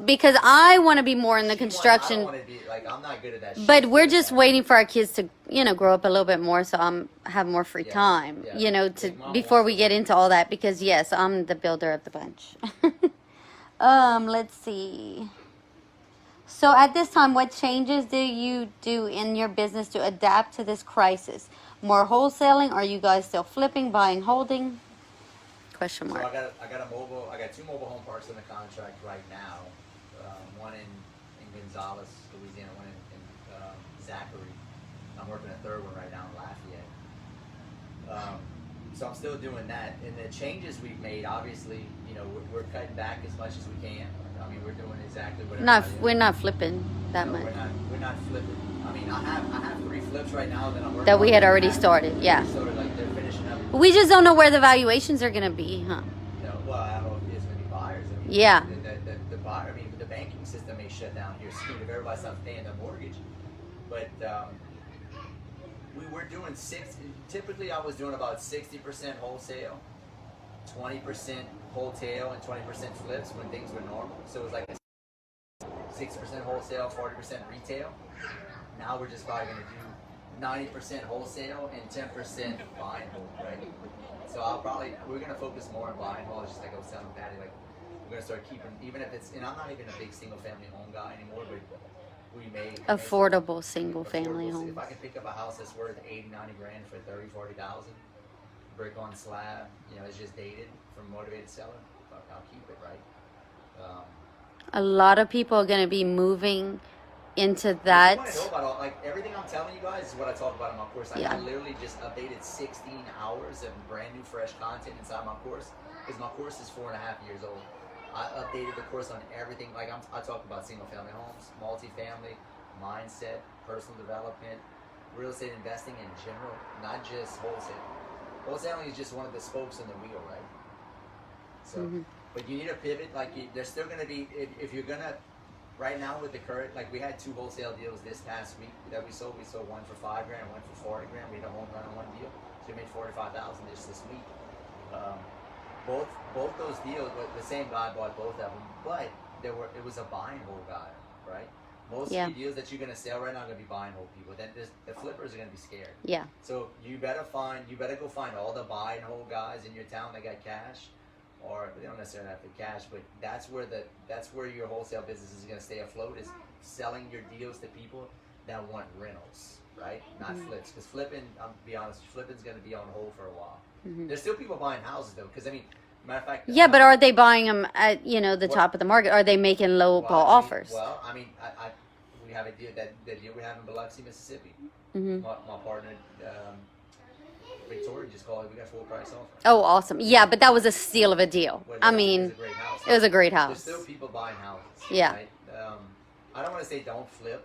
Because I want to be more in the construction. I don't want to be I'm not good at that. But we're just waiting for our kids to, grow up a little bit more, so have more free time, before we get into all that. Because yes, I'm the builder of the bunch. Let's see. So at this time, what changes do you do in your business to adapt to this crisis? More wholesaling? Are you guys still flipping, buying, holding? Question mark. So I got 2 mobile home parks in the contract right now. One in Gonzales, Louisiana, one in Zachary. I'm working a 3rd one right now in Lafayette. So I'm still doing that. And the changes we've made, obviously, we're cutting back as much as we can. I mean, we're doing exactly what we're not flipping that much. We're not flipping. I mean, I have 3 flips right now that I'm working that we on. had already started. Yeah. Sort of like they're finishing up. We just don't know where the valuations are going to be, huh? Well, I don't know if there's going to be buyers. I mean, yeah. The buyer. I mean, the banking system may shut down here soon if everybody stops paying their mortgage. But we were doing typically I was doing about 60% wholesale, 20% wholesale, and 20% flips when things were normal. So it was like 60% wholesale, 40% retail. Now we're just probably going to do 90% wholesale and 10% buy and hold, right? So we're going to focus more on buy and hold, just like I was telling Patty, like we're going to start keeping, even if it's, and I'm not even a big single family home guy anymore, but we may. Affordable single family homes. If I can pick up a house that's worth 80, 90 grand for 30, 40,000, brick on slab, it's just dated from motivated seller, I'll keep it, right? A lot of people are going to be moving into that. I know about everything I'm telling you guys is what I talk about in my course. I literally just updated 16 hours of brand new fresh content inside my course because my course is 4.5 years old. I updated the course on everything. I talk about single family homes, multifamily, mindset, personal development, real estate investing in general, not just wholesale. Wholesaling is just one of the spokes in the wheel, right? So, but you need to pivot. There's still going to be, if you're going to, right now with the current, we had 2 wholesale deals this past week that we sold. We sold one for $5 grand, one for $40 grand. We had a home run on one deal, so we made $45,000 just this week. Both those deals, the same guy bought both of them, but it was a buy and hold guy, right? Most of the deals that you're gonna sell right now are gonna be buy and hold people. Then the flippers are gonna be scared. Yeah. So you better go find all the buy and hold guys in your town that got cash, or they don't necessarily have the cash, but that's where your wholesale business is gonna stay afloat, is selling your deals to people that want rentals, right? Not flips, because flipping, I'll be honest, flipping's gonna be on hold for a while. There's still people buying houses though, because matter of fact. Yeah, but are they buying them at the top of the market? Are they making low ball offers? We have a deal deal we have in Biloxi, Mississippi. My partner Victoria just called it. We got full price offer. Oh, awesome! Yeah, but that was a steal of a deal. It was a great house. There's still people buying houses. Yeah. Right? I don't want to say don't flip.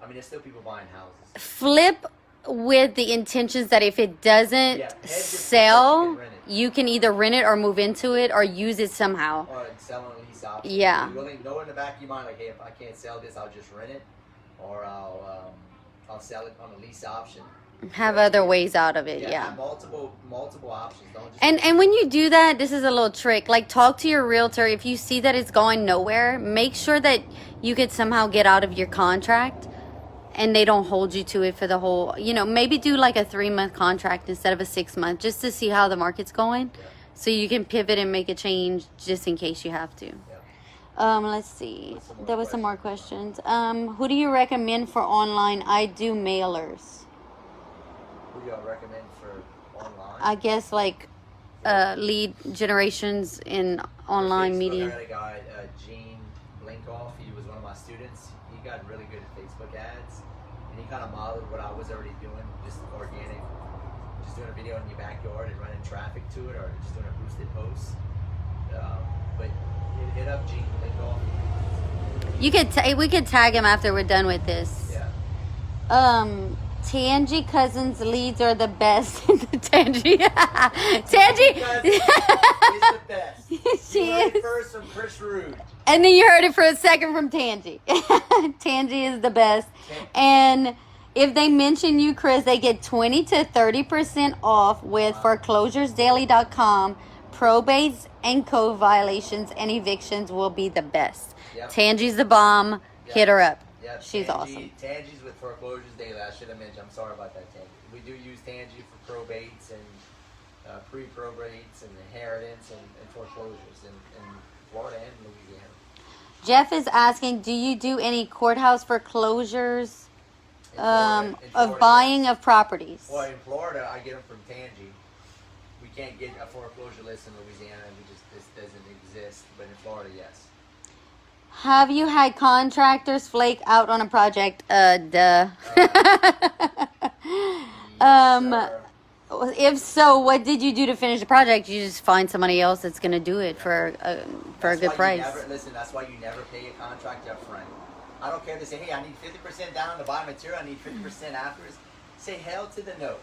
I mean, there's still people buying houses. Flip with the intentions that if it doesn't sell, you can either rent it or move into it or use it somehow. Or sell on a lease option. Yeah. You really know in the back of your mind, hey, if I can't sell this, I'll just rent it, or I'll sell it on a lease option. Have other ways out of it, yeah. Have multiple options. Don't just and when you do that, this is a little trick. Talk to your realtor. If you see that it's going nowhere, make sure that you could somehow get out of your contract and they don't hold you to it for the whole, maybe do like a 3-month contract instead of a 6-month, just to see how the market's going. Yeah. So you can pivot and make a change just in case you have to. Yeah. Let's see. There was some more questions. Who do you recommend for online? I do mailers. Who do y'all recommend for online? I guess like lead generations in online Facebook, media. I got a guy, Gene Blinkoff. He was one of my students. He got really good at Facebook ads, and he kind of modeled what I was already doing, just organic, just doing a video in your backyard and running traffic to it, or just doing a boosted post. But hit up Gene Blinkoff. We could tag him after we're done with this. Yeah. Tangi Cousins leads are the best. Tangi. Tangi. Is the best. She you heard is. it first from Chris Rood. And then you heard it for a second from Tangi. Tangi is the best. And if they mention you, Chris, they get 20 to 30% off with foreclosuresdaily.com. Probates and code violations and evictions will be the best. Yep. Tangi's the bomb. Yep. Hit her up. Yeah, She's awesome. Tangi's with Foreclosures Daily. I should have mentioned. I'm sorry about that, Tangi. We do use Tangi for probates and pre-probates and inheritance and foreclosures in Florida and Louisiana. Jeff is asking, do you do any courthouse foreclosures In Florida, of buying of properties? Well, in Florida, I get them from Tangi. We can't get a foreclosure list in Louisiana. This doesn't exist. But in Florida, yes. Have you had contractors flake out on a project? Duh. Sir. If so, what did you do to finish the project? You just find somebody else that's going to do it for a good price. That's why you never pay a contractor up front. I don't care if they say, hey, I need 50% down to buy material. I need 50% afterwards. Say hell to the no.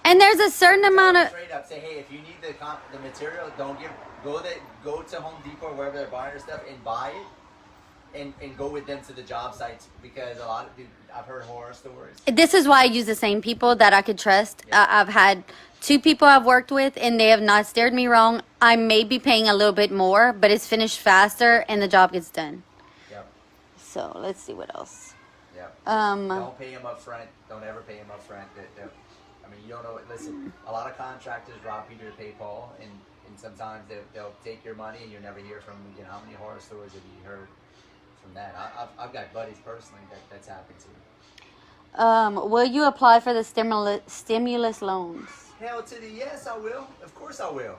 And there's a certain amount of... Straight up say, hey, if you need the material, go to Home Depot or wherever they're buying their stuff and buy it. And go with them to the job sites, because I've heard horror stories. This is why I use the same people that I could trust. Yeah. I've had 2 people I've worked with, and they have not steered me wrong. I may be paying a little bit more, but it's finished faster, and the job gets done. Yep. So let's see what else. Yep. Um, Don't pay them up front. Don't ever pay them up front. I mean, you don't know. Listen, a lot of contractors rob Peter to pay Paul, and sometimes they'll take your money, and you'll never hear from them again. How many horror stories have you heard from that? I've got buddies personally that's happened to. Will you apply for the stimulus loans? Hell to the yes, I will. Of course I will.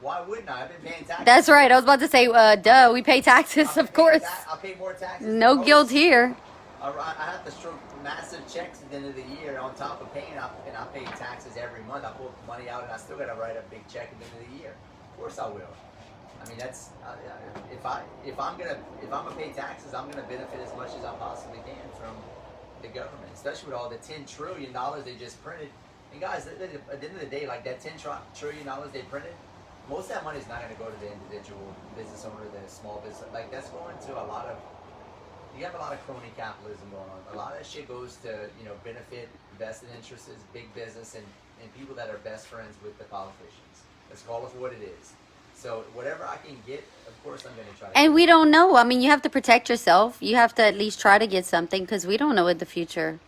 Why wouldn't I? I've been paying taxes. That's right. I was about to say, duh, we pay taxes, of course. I'll pay more taxes. No guilt here. I have to stroke massive checks at the end of the year on top of paying, and I pay taxes every month. I pull money out, and I still got to write a big check at the end of the year. Of course I will. I mean, that's if I'm gonna pay taxes, I'm gonna benefit as much as I possibly can from the government, especially with all the $10 trillion they just printed. And guys, at the end of the day, like that $10 trillion they printed, most of that money is not gonna go to the individual business owner, the small business. Like that's going to a lot of. You have a lot of crony capitalism going on. A lot of that shit goes to benefit vested interests, big business, and people that are best friends with the politicians. Let's call it for what it is. So whatever I can get, of course I'm going to try to. And we don't know. I mean, you have to protect yourself. You have to at least try to get something, because we don't know what the future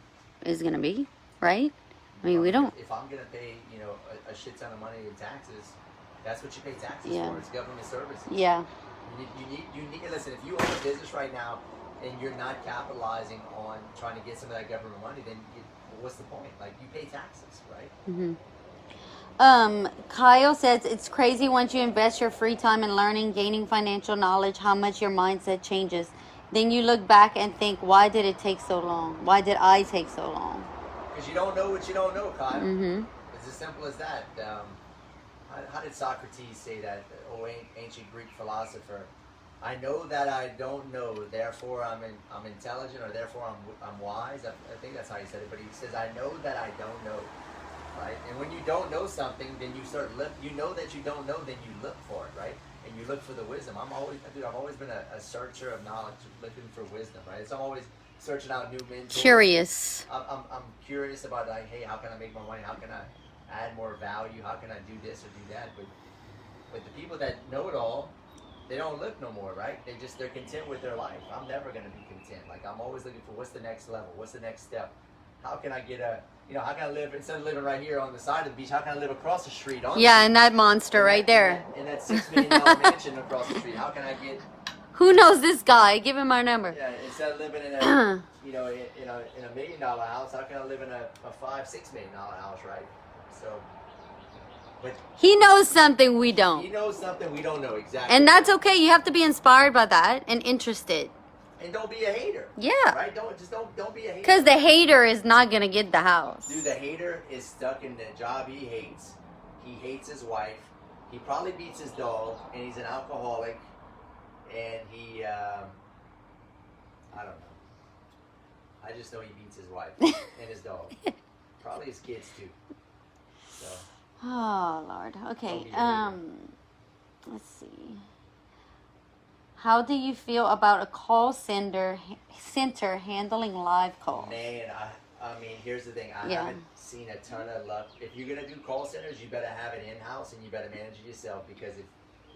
is going to be, right? I mean, we don't. If I'm going to pay, a shit ton of money in taxes, that's what you pay taxes Yeah. for. It's government services. Yeah. You need. Listen, if you own a business right now and you're not capitalizing on trying to get some of that government money, then what's the point? Like, you pay taxes, right? Mm-hmm. Kyle says it's crazy once you invest your free time in learning, gaining financial knowledge, how much your mindset changes. Then you look back and think, why did it take so long? Why did I take so long? Because you don't know what you don't know, Kyle. Mm-hmm. It's as simple as that. How did Socrates say that? Ancient Greek philosopher. I know that I don't know, therefore I'm intelligent, or therefore I'm wise. I think that's how he said it. But he says, I know that I don't know. Right? And when you don't know something, then you you know that you don't know, then you look for it, right? And you look for the wisdom. I've always been a searcher of knowledge, looking for wisdom, right? So I'm always searching out new mentors. Curious. I'm curious about, like, hey, how can I make more money? How can I add more value? How can I do this or do that? But the people that know it all, they don't live no more, right? They're content with their life. I'm never gonna be content. Like I'm always looking for what's the next level, what's the next step. How can I get how can I live instead of living right here on the side of the beach? How can I live across the street? Yeah, and that monster right there. In that $6 million mansion across the street. How can I get? Who knows this guy? Give him our number. Yeah, instead of living in a in a $1 million house, how can I live in a $5-6 million house, right? So. But he knows something we don't. He knows something we don't know exactly. And that's okay. You have to be inspired by that and interested. And don't be a hater. Yeah. Right? Don't be a hater. Because the hater is not gonna get the house. Dude, the hater is stuck in the job he hates. He hates his wife. He probably beats his dog, and he's an alcoholic. And he, I don't know. I just know he beats his wife and his dog. Probably his kids too. So. Oh Lord. Okay. Let's see. How do you feel about a call center handling live calls? Man, I mean, here's the thing. I haven't seen a ton of luck. If you're gonna do call centers, you better have it in house and you better manage it yourself, because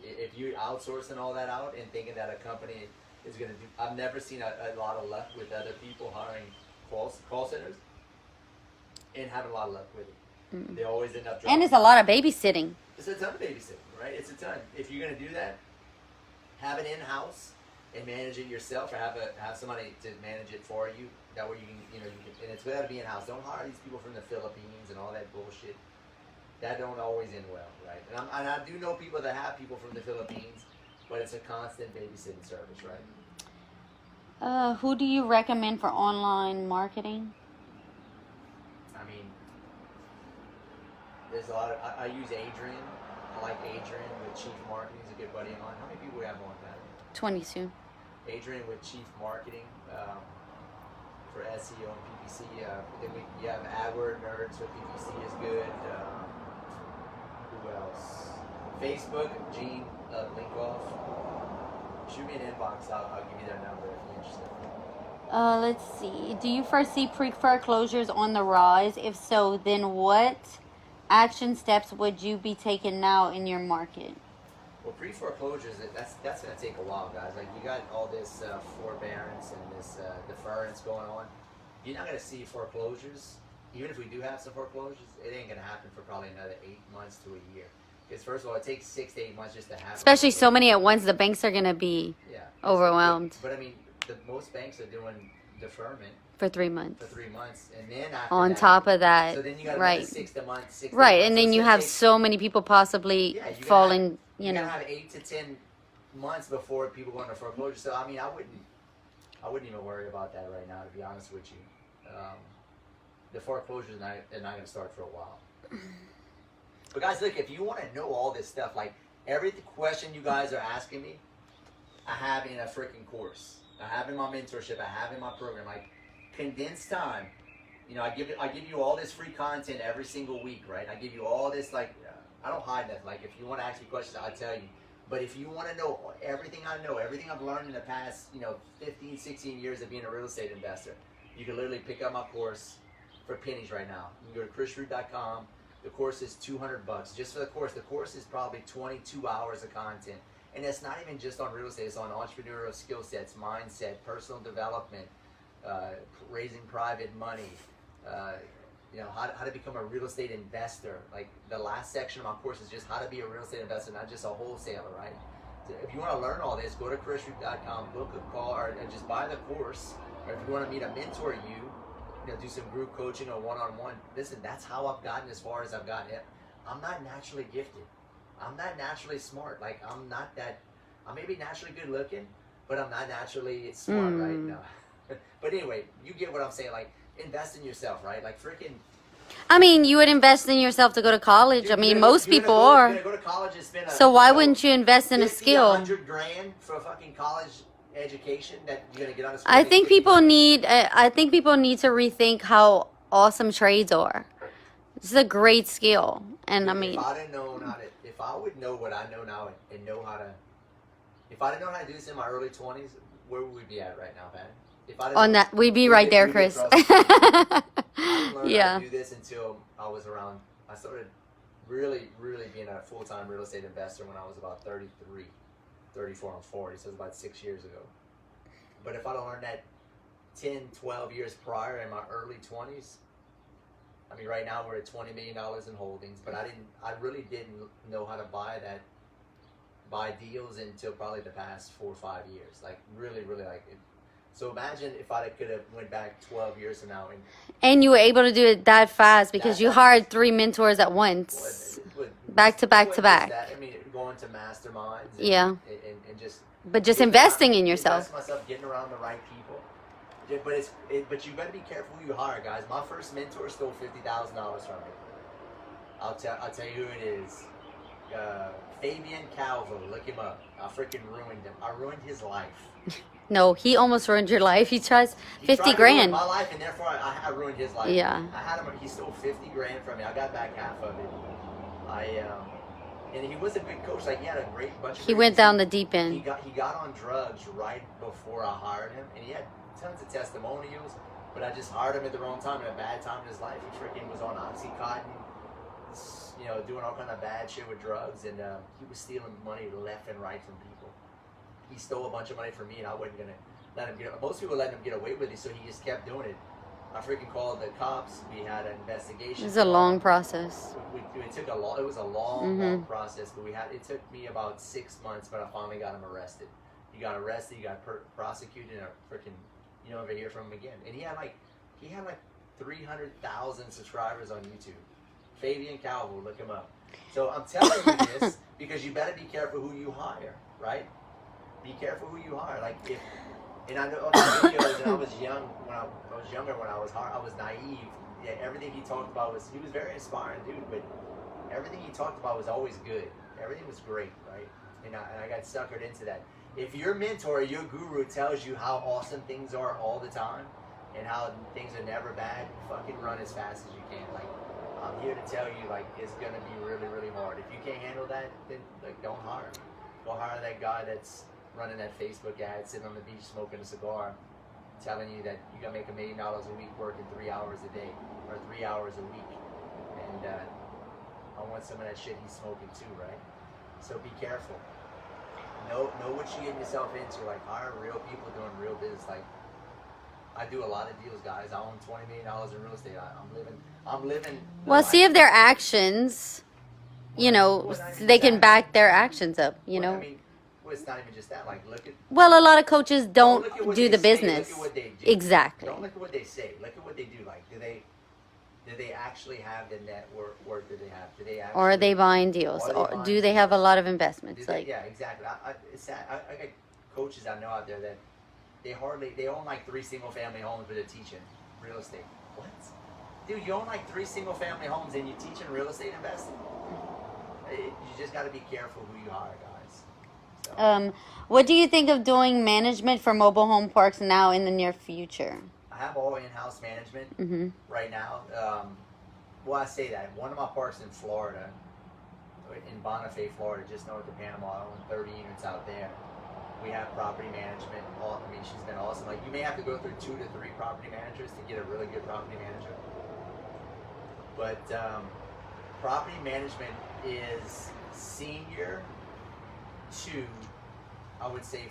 if you're outsourcing all that out and thinking that a company is gonna do, I've never seen a lot of luck with other people hiring call centers and having a lot of luck with it. They always end up dropping. And it's a lot of babysitting. It's a ton of babysitting, right? It's a ton. If you're gonna do that, have it in house and manage it yourself, or have somebody to manage it for you. That way you can and it's gotta be in house. Don't hire these people from the Philippines and all that bullshit. That don't always end well, right? And I do know people that have people from the Philippines, but it's a constant babysitting service, right? Who do you recommend for online marketing? I mean, there's a lot of, I use Adrian. I like Adrian with Chief Marketing. He's a good buddy of mine. How many people we have on that? 22. Adrian with Chief Marketing for SEO and PPC. Then you have AdWord Nerds with PPC is good. Who else? Facebook, Gene Linkoff. Shoot me an inbox. I'll give you their number if you're interested. Let's see. Do you foresee pre-foreclosures on the rise? If so, then what action steps would you be taking now in your market? Well, pre-foreclosures, that's going to take a while, guys. Like, you got all this forbearance and this deference going on. You're not going to see foreclosures. Even if we do have some foreclosures, it ain't going to happen for probably another 8 months to a year. Because first of all, it takes 6 to 8 months just to happen. Especially so many at once, the banks are going to be overwhelmed. But I mean, most banks are doing deferment. For 3 months. For 3 months. And then after on that, top of that, so then you got right. 6 months. Right, and then you have so many people possibly falling, You're going to have 8 to 10 months before people go into foreclosure. So, I mean, I wouldn't even worry about that right now, to be honest with you. The foreclosures are not going to start for a while. But guys, look, if you want to know all this stuff, like every question you guys are asking me, I have in a freaking course. I have in my mentorship. I have in my program. Like condensed time. You know, I give you all this free content every single week, right? I give you all this, like, I don't hide nothing. Like, if you want to ask me questions, I'll tell you. But if you want to know everything I know, everything I've learned in the past, 15, 16 years of being a real estate investor, you can literally pick up my course for pennies right now. You can go to chrisrood.com. The course is $200 just for the course. The course is probably 22 hours of content. And it's not even just on real estate. It's on entrepreneurial skill sets, mindset, personal development, raising private money, how to become a real estate investor. Like the last section of my course is just how to be a real estate investor, not just a wholesaler, right? So if you want to learn all this, go to chrisrood.com, book a call, or just buy the course. Or if you want me to mentor you, do some group coaching or one-on-one. Listen, that's how I've gotten as far as I've gotten. I'm not naturally gifted. I'm not naturally smart. Like, I may be naturally good looking, but I'm not naturally smart, right? No. But anyway, you get what I'm saying. Like, invest in yourself, right? Like, freaking. I mean, you would invest in yourself to go to college. I mean, most people are. You're gonna go to college and spend so why wouldn't you invest in a skill? $100,000 for a fucking college education that you're gonna get on a school. I think people need to rethink how awesome trades are. This is a great skill, and I mean, if I would know what I know now and know how to, if I didn't know how to do this in my early 20s, where would we be at right now, man? On that, we'd be right there, Chris. I didn't learn how to do this until I started really, really being a full-time real estate investor when I was about 33. 34, I'm 40, so it's about 6 years ago. But if I'd have learned that 10, 12 years prior in my early 20s, I mean, right now we're at $20 million in holdings, but I really didn't know how to buy deals until probably the past 4 or 5 years. Like, really, really, like, so imagine if I could have went back 12 years from now. And you were able to do it that fast because That you fast. hired 3 mentors at once. Back to back to back. I mean, going to masterminds. Yeah. And just. But just investing in yourself. Invest myself, getting around the right people. But you better be careful who you hire, guys. My first mentor stole $50,000 from me. I'll tell you who it is. Fabian Calvo. Look him up. I freaking ruined him. I ruined his life. No, he almost ruined your life. He tries He 50 tried to grand. ruin my life, and therefore I ruined his life. Yeah. I had him. He stole 50 grand from me. I got back half of it. And he was a good coach. Like, he had a great bunch of. He went down the deep end. He got on drugs right before I hired him, and he had tons of testimonials. But I just hired him at the wrong time, at a bad time in his life. He freaking was on OxyContin, doing all kind of bad shit with drugs, and he was stealing money left and right from people. He stole a bunch of money from me, and I wasn't gonna let him get. Most people let him get away with it, so he just kept doing it. I freaking called the cops. We had an investigation. It was a long process. It took a long. It was a long process, but it took me about 6 months, but I finally got him arrested. He got arrested. He got prosecuted, and I freaking never hear from him again. And he had like 300,000 subscribers on YouTube. Fabian Calvo, look him up. So I'm telling you this because you better be careful who you hire, right? Be careful who you hire. Like and I know on the videos, and I was young when I was younger when I was naive. Yeah, everything he talked about he was very inspiring dude, but everything he talked about was always good. Everything was great, right? And I got suckered into that. If your mentor, your guru tells you how awesome things are all the time and how things are never bad, fucking run as fast as you can. Like, I'm here to tell you, like, it's gonna be really, really hard. If you can't handle that, then don't hire him. Go hire that guy that's running that Facebook ad, sitting on the beach smoking a cigar, telling you that you gotta make $1 million a week working 3 hours a day or 3 hours a week. And I want some of that shit he's smoking too, right? So be careful. Know what you get yourself into. Like, hire real people doing real business. Like, I do a lot of deals, guys. I own $20 million in real estate. I'm living. Well, see if their actions, they can back their actions up, I mean, well, it's not even just that. Like, look at. Well, a lot of coaches don't look at what do they the say, business. Look at what they do. Exactly. Don't look at what they say. Look at what they do. Like, do they actually have the net worth that they have? Do they actually? Or are they buying deals? Or do they have a lot of investments? Yeah, exactly. It's sad. I got coaches I know out there that they own like 3 single family homes, but they're teaching real estate. What? Dude, you own like 3 single family homes and you're teaching real estate investing? You just got to be careful who you hire, guys. So. What do you think of doing management for mobile home parks now in the near future? I have all in-house management right now. Well, I say that. One of my parks in Florida, in Bonifay, Florida, just north of Panama, I own 30 units out there. We have property management. I mean, she's been awesome. Like, you may have to go through 2 to 3 property managers to get a really good property manager. But property management is senior to, I would say,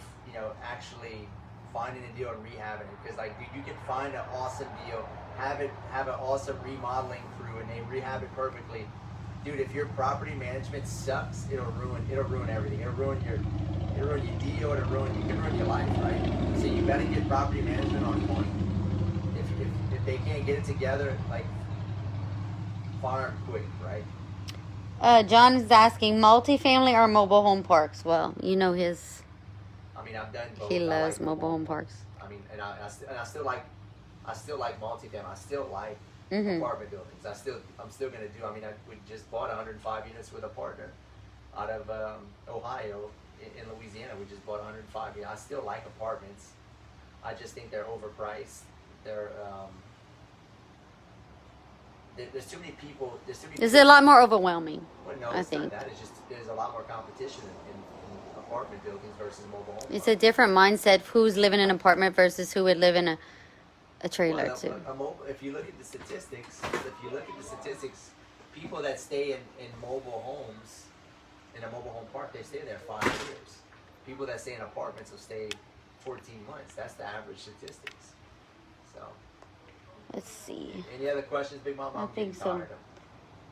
actually finding a deal and rehabbing it. Because, like, dude, you can find an awesome deal, have an awesome remodeling crew, and they rehab it perfectly. Dude, if your property management sucks, it'll ruin everything. It'll ruin your deal. You can ruin your life, right? So you better get property management on point. If they can't get it together, like, fire them quick, right? John is asking, multifamily or mobile home parks? Well, his. I mean, I've done both. He loves mobile home parks. I mean, and I still like multifamily. I still like apartment buildings. I'm still gonna do. I mean, we just bought 105 units with a partner out of Ohio in Louisiana. We just bought 105 units. I still like apartments. I just think they're overpriced. They're there's too many people. It's a lot more overwhelming. Well, no, I think not that. It's just there's a lot more competition in apartment buildings versus mobile homes. It's a different mindset. Who's living in an apartment versus who would live in a trailer too. If you look at the statistics, people that stay in mobile homes, in a mobile home park, they stay there 5 years. People that stay in apartments will stay 14 months. That's the average statistics. So. Let's see. Any other questions, Big Mama? I I'm think getting so. tired of them.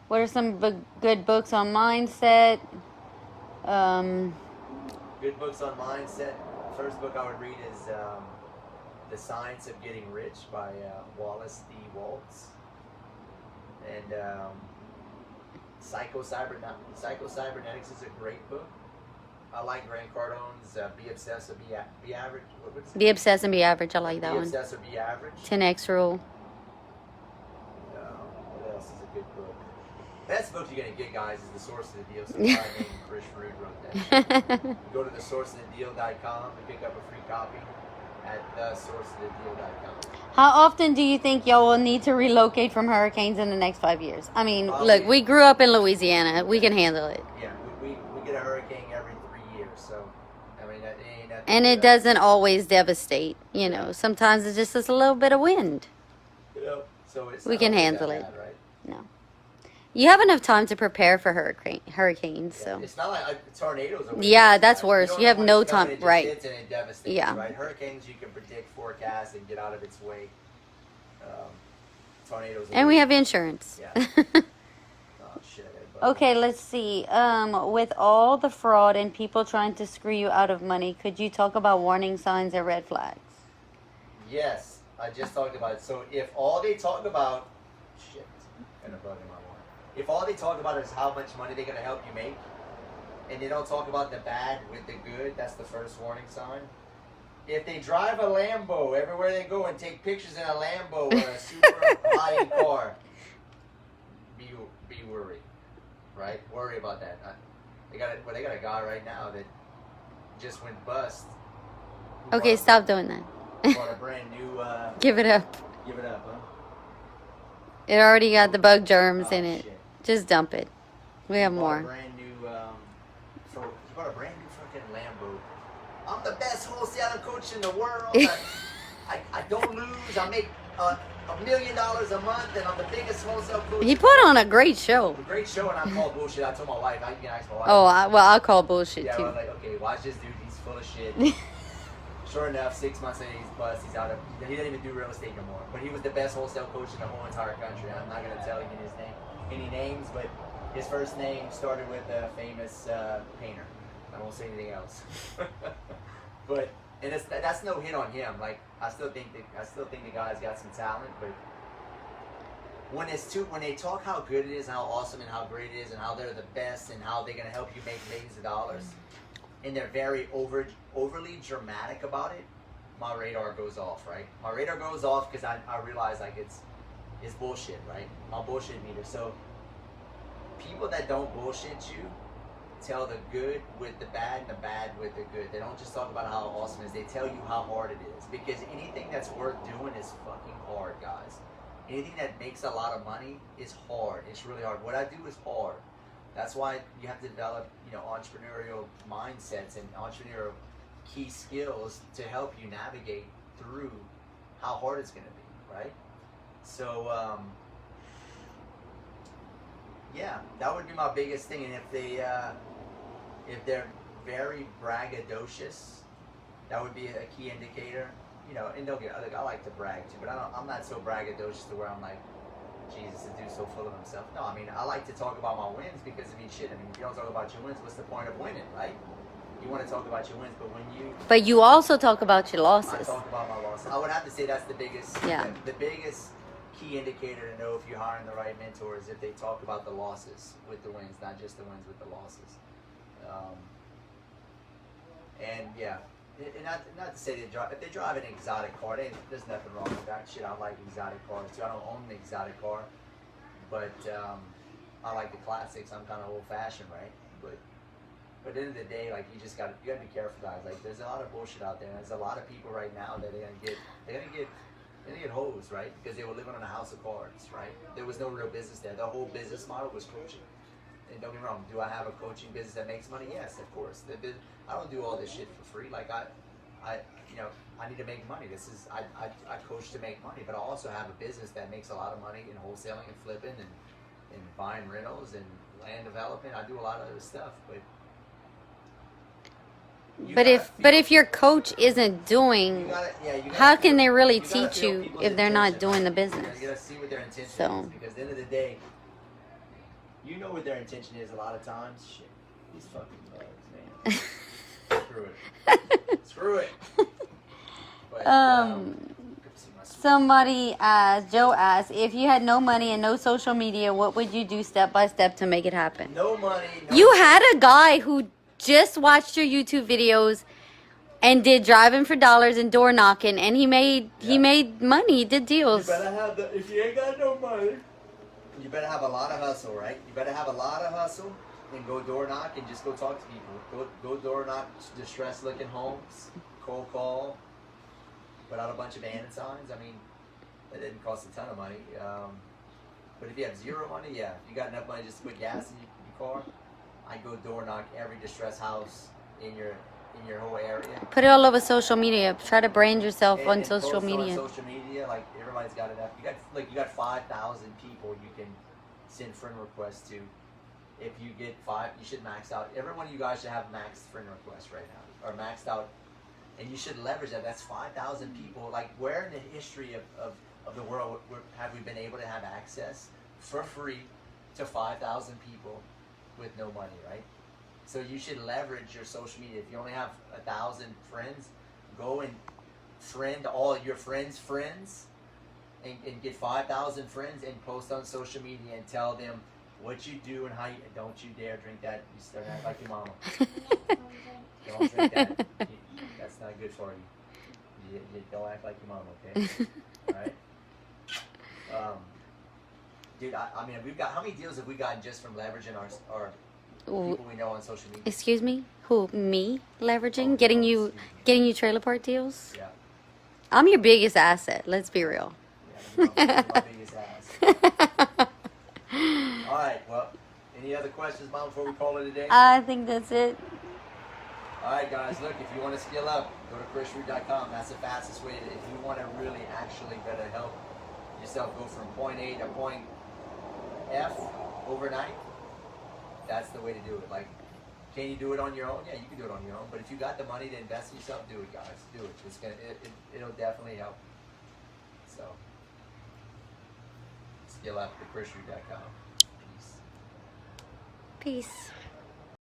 What are some good books on mindset? Good books on mindset. First book I would read is The Science of Getting Rich by Wallace D. Waltz. And Psycho-Cybernetics is a great book. I like Grant Cardone's Be Obsessed or Be Average. What's it? Be Obsessed and Be Average. I like that Be one. Obsessed or Be Average. 10X Rule. What else is a good book? Best book you're going to get, guys, is The Source of the Deal. Some guy named Chris Rood wrote that shit. Go to thesourceofthedeal.com and pick up a free copy at thesourceofthedeal.com. How often do you think y'all will need to relocate from hurricanes in the next 5 years? I mean, Probably. look, we grew up in Louisiana. We can handle it. Yeah, we get a hurricane every 3 years, so, I mean, that ain't nothing. And it doesn't always devastate, you know. Sometimes it's just a little bit of wind. You know, so it's We not can always handle that it. bad, right? No. You have enough time to prepare for hurricanes, Yeah, so. it's not like tornadoes are way Yeah, worse, that's guys. worse. don't You know have when no it's coming, time, it just right. hits and it devastates, Yeah. right? Hurricanes you can predict, forecast, and get out of its way. Tornadoes. And we have insurance. Yeah. Oh shit. Okay, let's see. With all the fraud and people trying to screw you out of money, could you talk about warning signs and red flags? Yes, I just talked about it. So if all they talk about, shit, kind of bugging my one. If all they talk about is how much money they're gonna help you make, and they don't talk about the bad with the good, that's the first warning sign. If they drive a Lambo everywhere they go and take pictures in a Lambo or a super high-end car, be worried, right? Worry about that. They got a guy right now that just went bust. Okay, stop doing that. Bought a brand new. Give it up. Give it up, huh? It already got the bug germs Oh, in it. shit. Just dump it. We have Bought a more. brand new. So he bought a brand new fucking Lambo. I'm the best wholesaler coach in the world. I don't lose. I make $1 million a month, and I'm the biggest wholesale coach. He put on a great show. A great show, and I call bullshit. I told my wife. You can ask my wife. Oh, I'll call bullshit Yeah, I too. was like, okay, watch this dude. He's full of shit. Sure enough, 6 months later, he's bust. He's out of. He doesn't even do real estate no more. But he was the best wholesale coach in the whole entire country. I'm not gonna tell you any names, but his first name started with a famous painter. I won't say anything else. But that's no hit on him. Like I still think the guy's got some talent, but when they talk how good it is, and how awesome and how great it is, and how they're the best, and how they're gonna help you make millions of dollars, and they're very overly dramatic about it, my radar goes off, right? My radar goes off because I realize like it's bullshit, right? My bullshit meter. So people that don't bullshit you tell the good with the bad and the bad with the good. They don't just talk about how awesome it is. They tell you how hard it is. Because anything that's worth doing is fucking hard, guys. Anything that makes a lot of money is hard. It's really hard. What I do is hard. That's why you have to develop, entrepreneurial mindsets and entrepreneurial key skills to help you navigate through how hard it's going to be, right? So, yeah, that would be my biggest thing. And if they're very braggadocious, that would be a key indicator. And don't get. I like to brag too, but I'm not so braggadocious to where I'm like, Jesus, this dude's so full of himself. No, I mean, I like to talk about my wins because if you don't talk about your wins, what's the point of winning, right? You want to talk about your wins, but when you. But you also talk about your I losses. talk about my losses. I would have to say that's the biggest. Yeah. The biggest key indicator to know if you're hiring the right mentor is if they talk about the losses with the wins, not just the wins with the losses. And yeah, and not to say if they drive an exotic car, there's nothing wrong with that shit. I like exotic cars too. I don't own an exotic car, but I like the classics. I'm kind of old fashioned, right? But at the end of the day, like you gotta be careful, guys. Like there's a lot of bullshit out there. And there's a lot of people right now that they're gonna get hosed, right? Because they were living on a house of cards, right? There was no real business there. The whole business model was coaching. And don't get me wrong, do I have a coaching business that makes money? Yes, of course. I don't do all this shit for free. Like I need to make money. I coach to make money, but I also have a business that makes a lot of money in wholesaling and flipping and buying rentals and land development. I do a lot of other stuff, but But if your coach isn't doing, how can they really teach you if they're not doing the business? You gotta see what their intention So. is, because at the end of the day, you know what their intention is a lot of times. Shit, these fucking bugs, man. Screw it. Screw it. But, Somebody asked, Joe asked, if you had no money and no social media, what would you do step by step to make it happen? no money. You had a guy who just watched your YouTube videos and did driving for dollars and door knocking, and he made money. He did deals. You better have if you ain't got no money, you better have a lot of hustle, right? You better have a lot of hustle and go door knock and just go talk to people. Go door knock distressed looking homes, cold call, put out a bunch of banner signs. I mean, that didn't cost a ton of money. But if you have zero money, yeah, if you got enough money just to put gas in your car, I'd go door knock every distressed house in your whole area. Put it all over social media. Try to brand yourself on And social post media. on social media, like everybody's got enough. You got 5,000 people you can send friend requests to. If you get 5, you should max out. Every one of you guys should have maxed friend requests right now, or maxed out, and you should leverage that. That's 5,000 people. Like, where in the history of the world have we been able to have access for free to 5,000 people with no money, right? So you should leverage your social media. If you only have 1,000 friends, go and friend all your friends' friends, and get 5,000 friends and post on social media and tell them what you do and how you. Don't you dare drink that. You start to act like your mama. Don't drink that. That's not good for you. You don't act like your mama, okay? All right. Dude, I mean, we've got, how many deals have we gotten just from leveraging our people we know on social media? Excuse me? Who? Me? Leveraging? Getting you trailer park deals? Yeah. I'm your biggest asset. Let's be real. Yeah, my biggest ass. All right. Well, any other questions, Mom, before we call it a day? I think that's it. All right, guys. Look, if you want to skill up, go to chrisrood.com. That's the fastest way. If you want to really actually better help yourself go from point A to point F overnight, that's the way to do it. Like, can you do it on your own? Yeah, you can do it on your own. But if you got the money to invest in yourself, do it, guys. Do it. It's gonna. It'll definitely help. So, skill up at chrisrood.com. Peace. Peace.